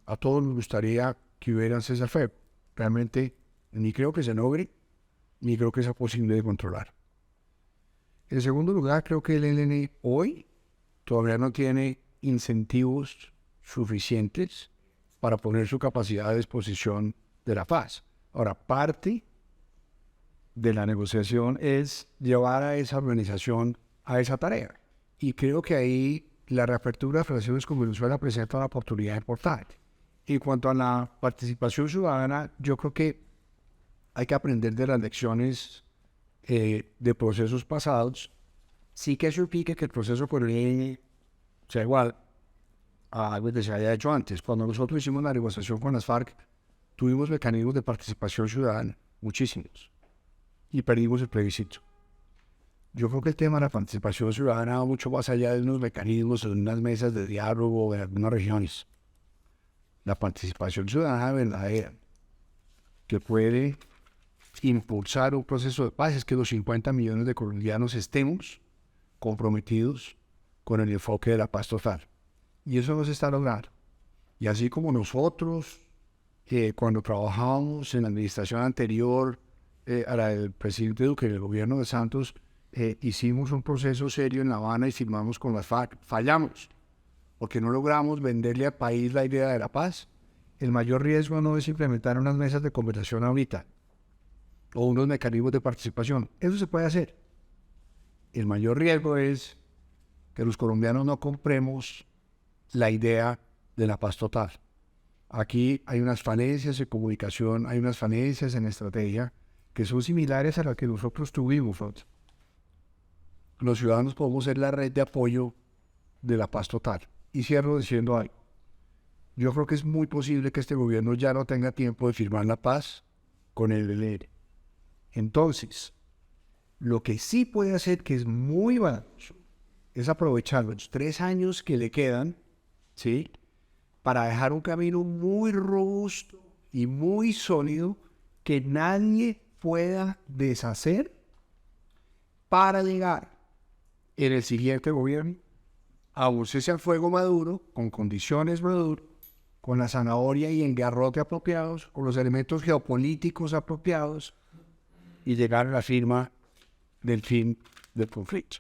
A todos nos gustaría que hubiera cese al fuego. Realmente ni creo que se logre, ni creo que sea posible de controlar. En segundo lugar, creo que el ELN hoy todavía no tiene incentivos suficientes para poner su capacidad a disposición de la paz. Ahora, parte de la negociación es llevar a esa organización a esa tarea. Y creo que ahí la reapertura de relaciones con Venezuela presenta una oportunidad importante. En cuanto a la participación ciudadana, yo creo que hay que aprender de las lecciones de procesos pasados. Sí que eso implica que el proceso por ley sea igual a algo que se haya hecho antes. Cuando nosotros hicimos la negociación con las FARC, tuvimos mecanismos de participación ciudadana, muchísimos, y perdimos el plebiscito. Yo creo que el tema de la participación ciudadana va mucho más allá de unos mecanismos, de unas mesas de diálogo en algunas regiones. La participación ciudadana verdadera, que puede impulsar un proceso de paz, es que los 50 millones de colombianos estemos comprometidos con el enfoque de la paz total. Y eso no se está logrando. Y así como nosotros, cuando trabajábamos en la administración anterior a la del presidente Duque, en el gobierno de Santos, hicimos un proceso serio en La Habana y firmamos con las FARC. Fallamos, porque no logramos venderle al país la idea de la paz. El mayor riesgo no es implementar unas mesas de conversación ahorita o unos mecanismos de participación. Eso se puede hacer. El mayor riesgo es que los colombianos no compremos la idea de la paz total. Aquí hay unas falencias en comunicación, hay unas falencias en estrategia que son similares a las que nosotros tuvimos. Los ciudadanos podemos ser la red de apoyo de la paz total. Y cierro diciendo algo. Yo creo que es muy posible que este gobierno ya no tenga tiempo de firmar la paz con el ELN. Entonces, lo que sí puede hacer, que es muy valioso, es aprovechar los 3 años que le quedan, ¿sí?, para dejar un camino muy robusto y muy sólido que nadie pueda deshacer para llegar en el siguiente gobierno a un cese al fuego maduro, con condiciones maduras, con la zanahoria y engarrote apropiados, con los elementos geopolíticos apropiados, y llegar a la firma del fin del conflicto.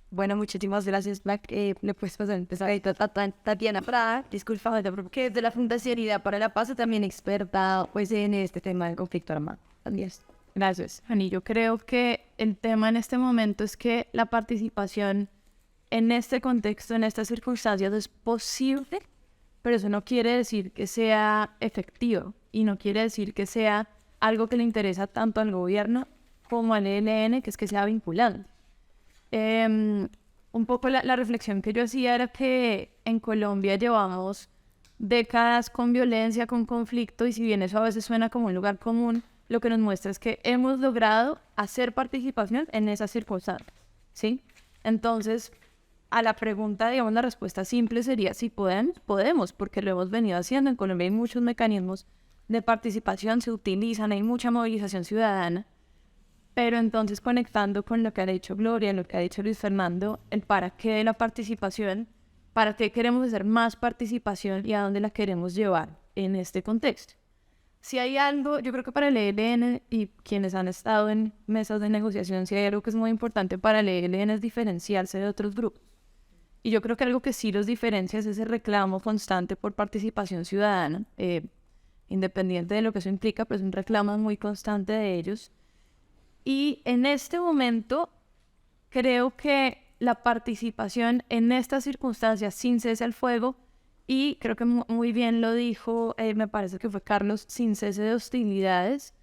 Bueno, muchísimas gracias, Mac. Le puedes pasar a Tatiana Prada, disculpa, que es de la Fundación Idea para la Paz, también experta pues, en este tema del conflicto armado. Adiós. Gracias, Ani. Yo creo que el tema en este momento es que la participación en este contexto, en estas circunstancias, es posible, pero eso no quiere decir que sea efectivo y no quiere decir que sea algo que le interesa tanto al gobierno como al ELN, que es que sea vinculante. Un poco la reflexión que yo hacía era que en Colombia llevamos décadas con violencia, con conflicto, y si bien eso a veces suena como un lugar común, lo que nos muestra es que hemos logrado hacer participación en esas circunstancias, ¿sí? Entonces, a la pregunta, digamos, la respuesta simple sería, si podemos, porque lo hemos venido haciendo. En Colombia hay muchos mecanismos de participación, se utilizan, hay mucha movilización ciudadana, pero entonces conectando con lo que ha dicho Gloria, lo que ha dicho Luis Fernando, el para qué de la participación, para qué queremos hacer más participación y a dónde la queremos llevar en este contexto. Si hay algo, yo creo que para el ELN y quienes han estado en mesas de negociación, si hay algo que es muy importante para el ELN es diferenciarse de otros grupos. Y yo creo que algo que sí los diferencia es ese reclamo constante por participación ciudadana, independiente de lo que eso implica, pues un reclamo muy constante de ellos. Y en este momento creo que la participación en estas circunstancias sin cese al fuego, y creo que muy bien lo dijo, me parece que fue Carlos, sin cese de hostilidades,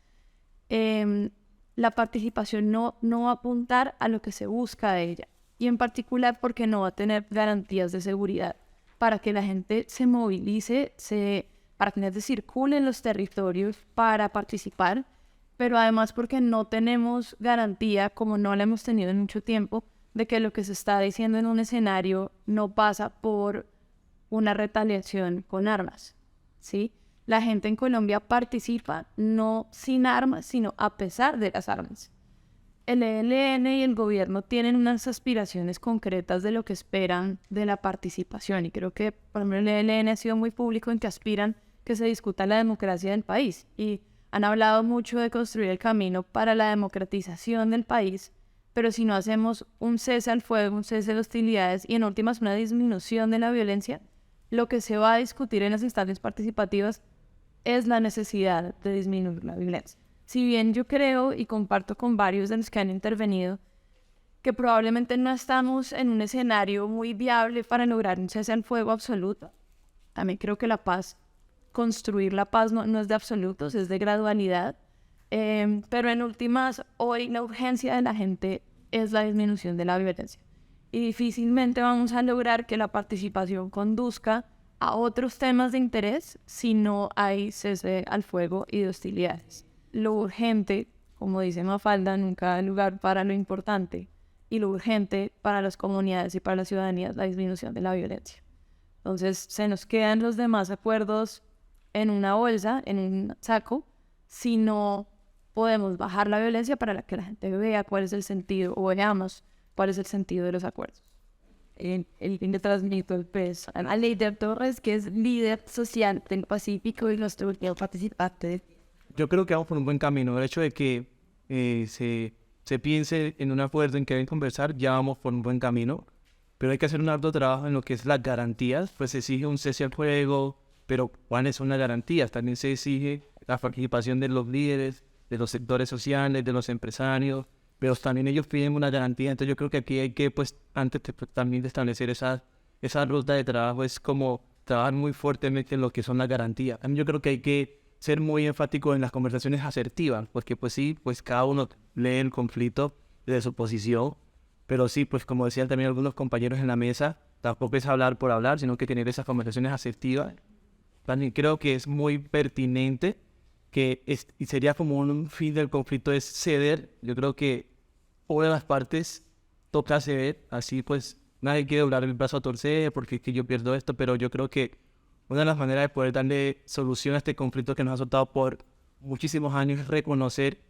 la participación no va a apuntar a lo que se busca de ella, y en particular porque no va a tener garantías de seguridad para que la gente se movilice, para que la gente circule en los territorios para participar, pero además porque no tenemos garantía, como no la hemos tenido en mucho tiempo, de que lo que se está diciendo en un escenario no pasa por una retaliación con armas, ¿sí? La gente en Colombia participa no sin armas, sino a pesar de las armas. El ELN y el gobierno tienen unas aspiraciones concretas de lo que esperan de la participación, y creo que, por ejemplo, el ELN ha sido muy público en que aspiran que se discuta la democracia del país, y han hablado mucho de construir el camino para la democratización del país, pero si no hacemos un cese al fuego, un cese de hostilidades y en últimas una disminución de la violencia, lo que se va a discutir en las instancias participativas es la necesidad de disminuir la violencia. Si bien yo creo y comparto con varios de los que han intervenido que probablemente no estamos en un escenario muy viable para lograr un cese al fuego absoluto, también creo que la paz construir la paz no es de absolutos, es de gradualidad. Pero en últimas, hoy la urgencia de la gente es la disminución de la violencia. Y difícilmente vamos a lograr que la participación conduzca a otros temas de interés si no hay cese al fuego y de hostilidades. Lo urgente, como dice Mafalda, nunca hay lugar para lo importante. Y lo urgente para las comunidades y para la ciudadanía es la disminución de la violencia. Entonces, se nos quedan los demás acuerdos en una bolsa, en un saco, si no podemos bajar la violencia para que la gente vea cuál es el sentido, o veamos cuál es el sentido de los acuerdos. El le transmito el peso a Leider Torres, que es líder social del Pacífico y nuestro último participante. Yo creo que vamos por un buen camino. El hecho de que se piense en un acuerdo en que deben conversar, ya vamos por un buen camino. Pero hay que hacer un arduo trabajo en lo que es las garantías. Pues se exige un cese al fuego, pero ¿cuáles son las garantías? También se exige la participación de los líderes, de los sectores sociales, de los empresarios, pero también ellos piden una garantía. Entonces yo creo que aquí hay que, pues, antes también de establecer esa ruta de trabajo, es como trabajar muy fuertemente en lo que son las garantías. También yo creo que hay que ser muy enfático en las conversaciones asertivas, porque pues sí, pues cada uno lee el conflicto desde su posición, pero sí, pues como decían también algunos compañeros en la mesa, tampoco es hablar por hablar, sino que tener esas conversaciones asertivas. También creo que es muy pertinente y sería como un fin del conflicto es ceder. Yo creo que una de las partes toca ceder, así pues nadie quiere doblar el brazo a torcer porque es que yo pierdo esto, pero yo creo que una de las maneras de poder darle solución a este conflicto que nos ha azotado por muchísimos años es reconocer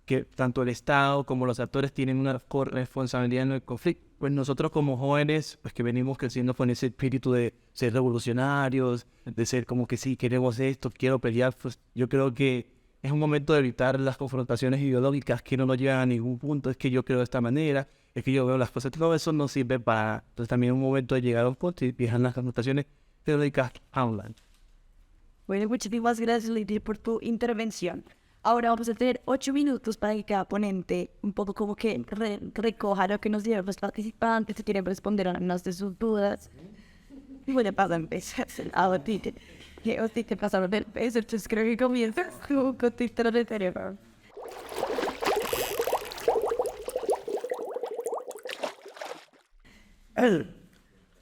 que tanto el Estado como los actores tienen una responsabilidad en el conflicto. Pues nosotros como jóvenes, pues que venimos creciendo con ese espíritu de ser revolucionarios, de ser como que sí, queremos esto, quiero pelear, pues yo creo que es un momento de evitar las confrontaciones ideológicas que no nos llevan a ningún punto. Es que yo creo de esta manera, es que yo veo las cosas, todo eso no sirve para... Entonces también es un momento de llegar a un punto y dejar las confrontaciones ideológicas a un lado. Bueno, muchísimas gracias, Leider, por tu intervención. Ahora vamos a tener 8 minutos para que cada ponente un poco como que recoja lo que nos dieron los participantes, si quieren responder a algunas de sus dudas. Y bueno, para empezar, a ti te pasaron el peso, entonces creo que comienzas tú con tu intervención.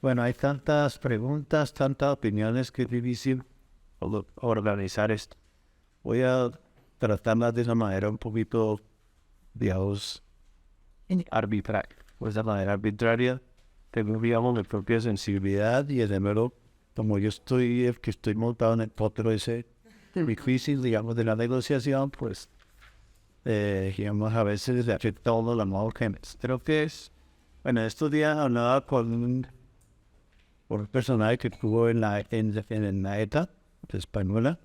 Bueno, hay tantas preguntas, tantas opiniones que es difícil organizar esto. Voy a tratarlas de una manera un poquito, digamos, arbitraria. Pues de manera arbitraria, tengo, digamos, mi propia sensibilidad y de nuevo, como yo estoy montado en el potro ese difícil, digamos, de la negociación, pues, digamos, a veces le afecta a uno la mano que creo que es. Bueno, estos días hablaba con un personaje que estuvo en la ETA, de española,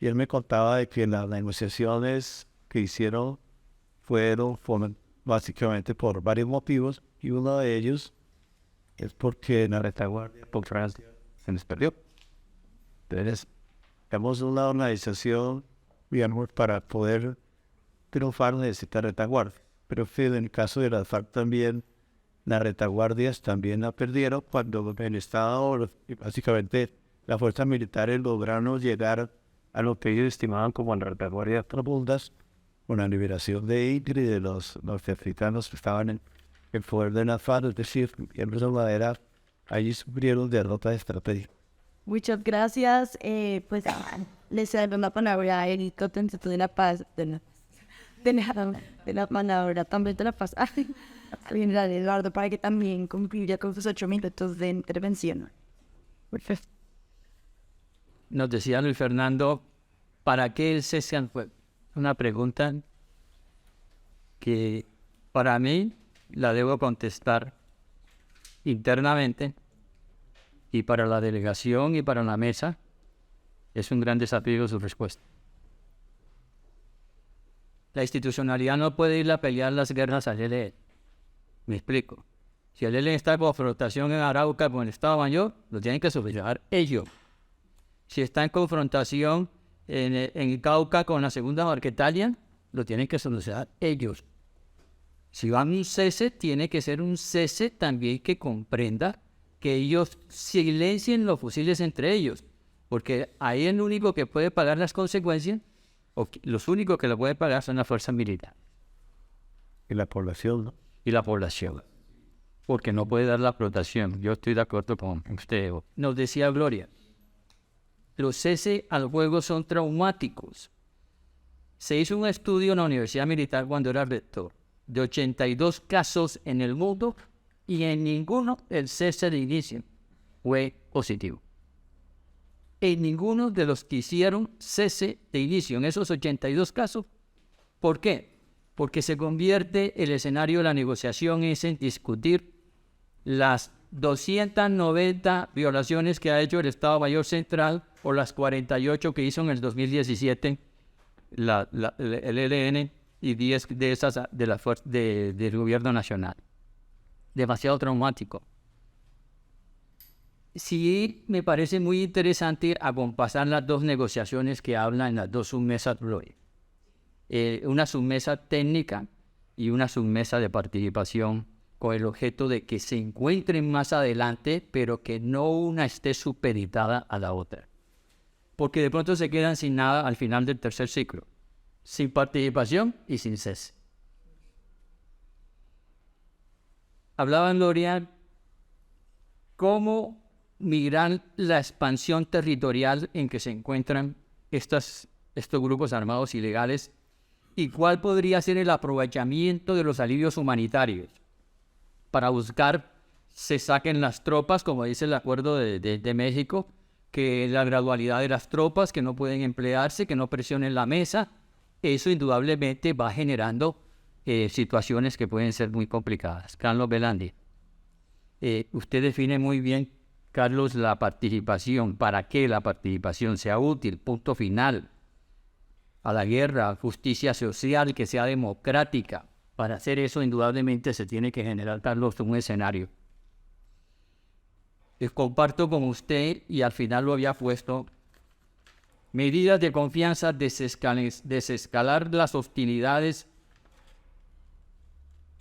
y él me contaba de que las negociaciones que hicieron fueron básicamente por varios motivos, y uno de ellos es porque en la retaguardia por Francia se les perdió. Entonces, tenemos una organización, digamos, para poder triunfar necesita retaguardia, pero en el caso de las FARC también, las retaguardias también la perdieron cuando el Estado, básicamente las fuerzas militares lograron llegar a lo que ellos estimaban como las retaguardias profundas, con la liberación de Itri y de los africanos que estaban en el poder de las FARC, es decir, en esa manera, allí sufrieron derrotas estratégicas. Muchas gracias. Pues les cedo la palabra a Eric Cotenteto de la Paz, de la palabra también de la Paz, al general Eduardo, para que también concluya con sus 8 minutos de intervención. Perfecto. Nos decía Luis Fernando, ¿para qué el cese al fuego? Una pregunta que para mí la debo contestar internamente, y para la delegación y para la mesa es un gran desafío su respuesta. La institucionalidad no puede ir a pelear las guerras al ELN. Me explico. Si el ELN está en confrontación en Arauca con el Estado Mayor, lo tienen que solucionar ellos. Si está en confrontación en Cauca con la segunda Marquetalia, lo tienen que solucionar ellos. Si van a un cese, tiene que ser un cese también que comprenda que ellos silencien los fusiles entre ellos. porque ahí el único que puede pagar las consecuencias, los únicos que lo pueden pagar son las fuerzas militares. Y la población, ¿no? Y la población, porque no puede dar la protección. Yo estoy de acuerdo con usted. Nos decía Gloria, los cese al fuego son traumáticos. Se hizo un estudio en la Universidad Militar cuando era rector, de 82 casos en el mundo, y en ninguno el cese de inicio fue positivo. En ninguno de los que hicieron cese de inicio, en esos 82 casos. ¿Por qué? Porque se convierte el escenario de la negociación en discutir las 290 violaciones que ha hecho el Estado Mayor Central o las 48 que hizo en el 2017 el ELN y 10 de esas del gobierno nacional. Demasiado traumático. Sí, me parece muy interesante acompasar las dos negociaciones que hablan en las dos submesas, una submesa técnica y una submesa de participación, con el objeto de que se encuentren más adelante, pero que no una esté supeditada a la otra. Porque de pronto se quedan sin nada al final del tercer ciclo, sin participación y sin cese. Hablaba Gloria cómo migrar la expansión territorial en que se encuentran estos grupos armados ilegales y cuál podría ser el aprovechamiento de los alivios humanitarios para buscar se saquen las tropas, como dice el acuerdo de México, que la gradualidad de las tropas, que no pueden emplearse, que no presionen la mesa. Eso indudablemente va generando situaciones que pueden ser muy complicadas. Carlos Belandi, usted define muy bien, Carlos, la participación, para que la participación sea útil, punto final, a la guerra, justicia social, que sea democrática. Para hacer eso, indudablemente, se tiene que generar, Carlos, un escenario. Comparto con usted, y al final lo había puesto, medidas de confianza, desescalar las hostilidades,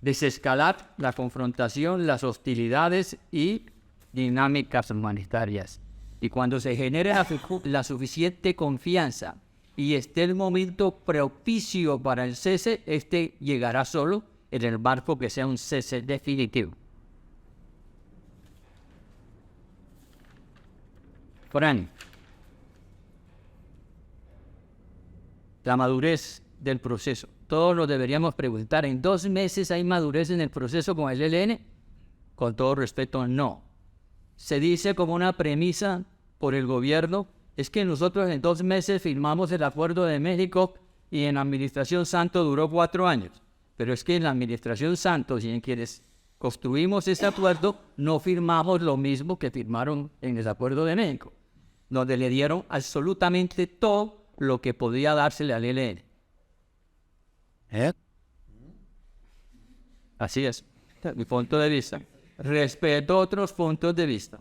desescalar la confrontación, las hostilidades y dinámicas humanitarias. Y cuando se genere la suficiente confianza y esté el momento propicio para el cese, este llegará solo en el marco que sea un cese definitivo. Fran, la madurez del proceso. Todos nos deberíamos preguntar, ¿en 2 meses hay madurez en el proceso con el ELN? Con todo respeto, no. Se dice como una premisa por el gobierno, es que nosotros en 2 meses firmamos el Acuerdo de México y en la administración Santos duró 4 años. Pero es que en la administración Santos y en quienes construimos ese acuerdo no firmamos lo mismo que firmaron en el Acuerdo de México, donde le dieron absolutamente todo lo que podía dársele al ELN. Así es, mi punto de vista. Respeto otros puntos de vista,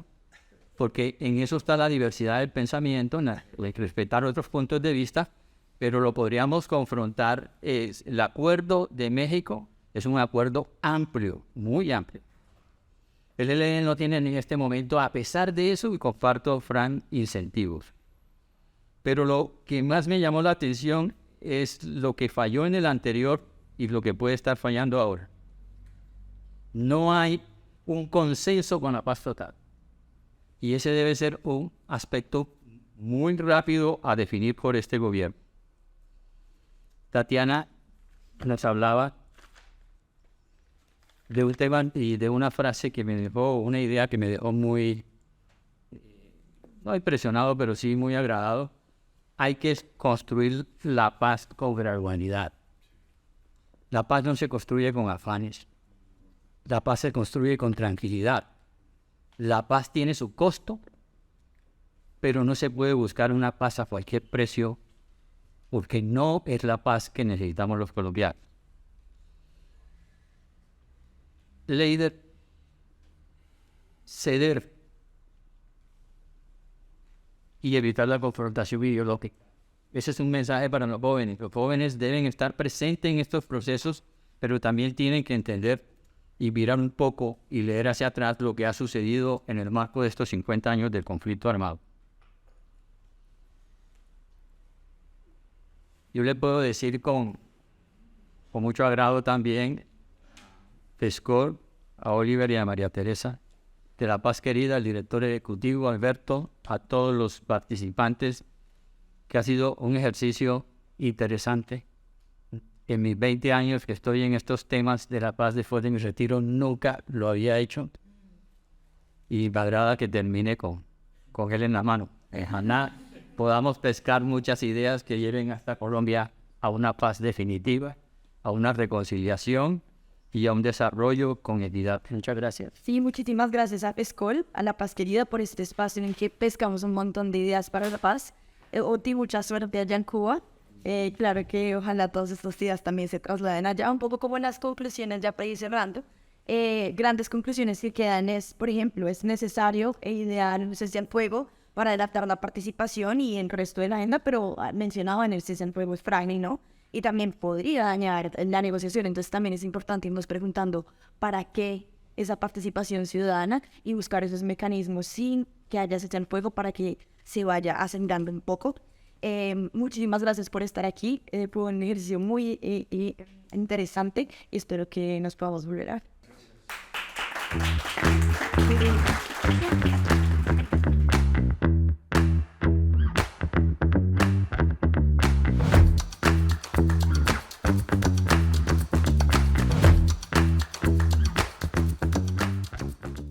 porque en eso está la diversidad del pensamiento, respetar otros puntos de vista, pero lo podríamos confrontar. El Acuerdo de México es un acuerdo amplio, muy amplio. El ELN no tiene en este momento, a pesar de eso, y comparto, Fran, incentivos. Pero lo que más me llamó la atención es lo que falló en el anterior y lo que puede estar fallando ahora. No hay un consenso con la paz total. Y ese debe ser un aspecto muy rápido a definir por este gobierno. Tatiana nos hablaba de un tema y de una frase que me dejó, una idea que me dejó muy, no impresionado, pero sí muy agradado. Hay que construir la paz con gradualidad. La paz no se construye con afanes. La paz se construye con tranquilidad. La paz tiene su costo, pero no se puede buscar una paz a cualquier precio, porque no es la paz que necesitamos los colombianos. Leider, ceder y evitar la confrontación ideológica. Ese es un mensaje para los jóvenes. Los jóvenes deben estar presentes en estos procesos, pero también tienen que entender y mirar un poco y leer hacia atrás lo que ha sucedido en el marco de estos 50 años del conflicto armado. Yo le puedo decir con mucho agrado también, FESCOL, a Oliver y a María Teresa, de La Paz Querida, al director ejecutivo Alberto, a todos los participantes, que ha sido un ejercicio interesante. En mis 20 años que estoy en estos temas de la paz después de mi retiro, nunca lo había hecho. Y me agrada que termine con él en la mano. Ojalá podamos pescar muchas ideas que lleven hasta Colombia a una paz definitiva, a una reconciliación y a un desarrollo con equidad. Muchas gracias. Sí, muchísimas gracias a FESCOL, a La Paz Querida, por este espacio en el que pescamos un montón de ideas para la paz. Oti, mucha suerte allá en Cuba. Claro que ojalá todas estas ideas también se trasladen allá, un poco como las conclusiones ya para ir cerrando. Grandes conclusiones que quedan es, por ejemplo, es necesario e ideal un cese al fuego para adaptar la participación y el resto de la agenda, pero mencionaba en el cese al fuego es frágil, ¿no? Y también podría dañar la negociación, entonces también es importante irnos preguntando para qué esa participación ciudadana y buscar esos mecanismos sin que haya cese al fuego para que se vaya asentando un poco. Muchísimas gracias por estar aquí, fue un ejercicio muy interesante y espero que nos podamos volver a ver.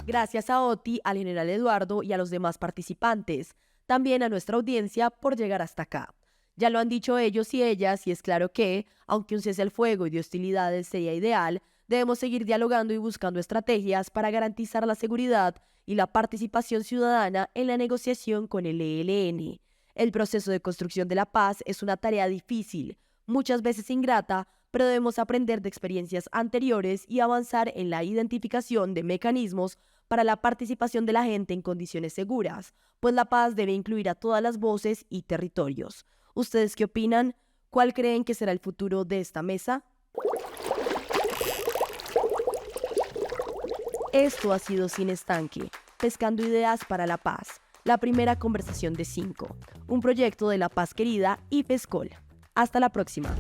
Gracias a Oti, al general Eduardo y a los demás participantes, también a nuestra audiencia por llegar hasta acá. Ya lo han dicho ellos y ellas, y es claro que, aunque un cese al fuego y de hostilidades sería ideal, debemos seguir dialogando y buscando estrategias para garantizar la seguridad y la participación ciudadana en la negociación con el ELN. El proceso de construcción de la paz es una tarea difícil, muchas veces ingrata, pero debemos aprender de experiencias anteriores y avanzar en la identificación de mecanismos para la participación de la gente en condiciones seguras, pues la paz debe incluir a todas las voces y territorios. ¿Ustedes qué opinan? ¿Cuál creen que será el futuro de esta mesa? Esto ha sido Sin Estanque, pescando ideas para la paz, la primera conversación de 5, un proyecto de La Paz Querida y FESCOL. Hasta la próxima.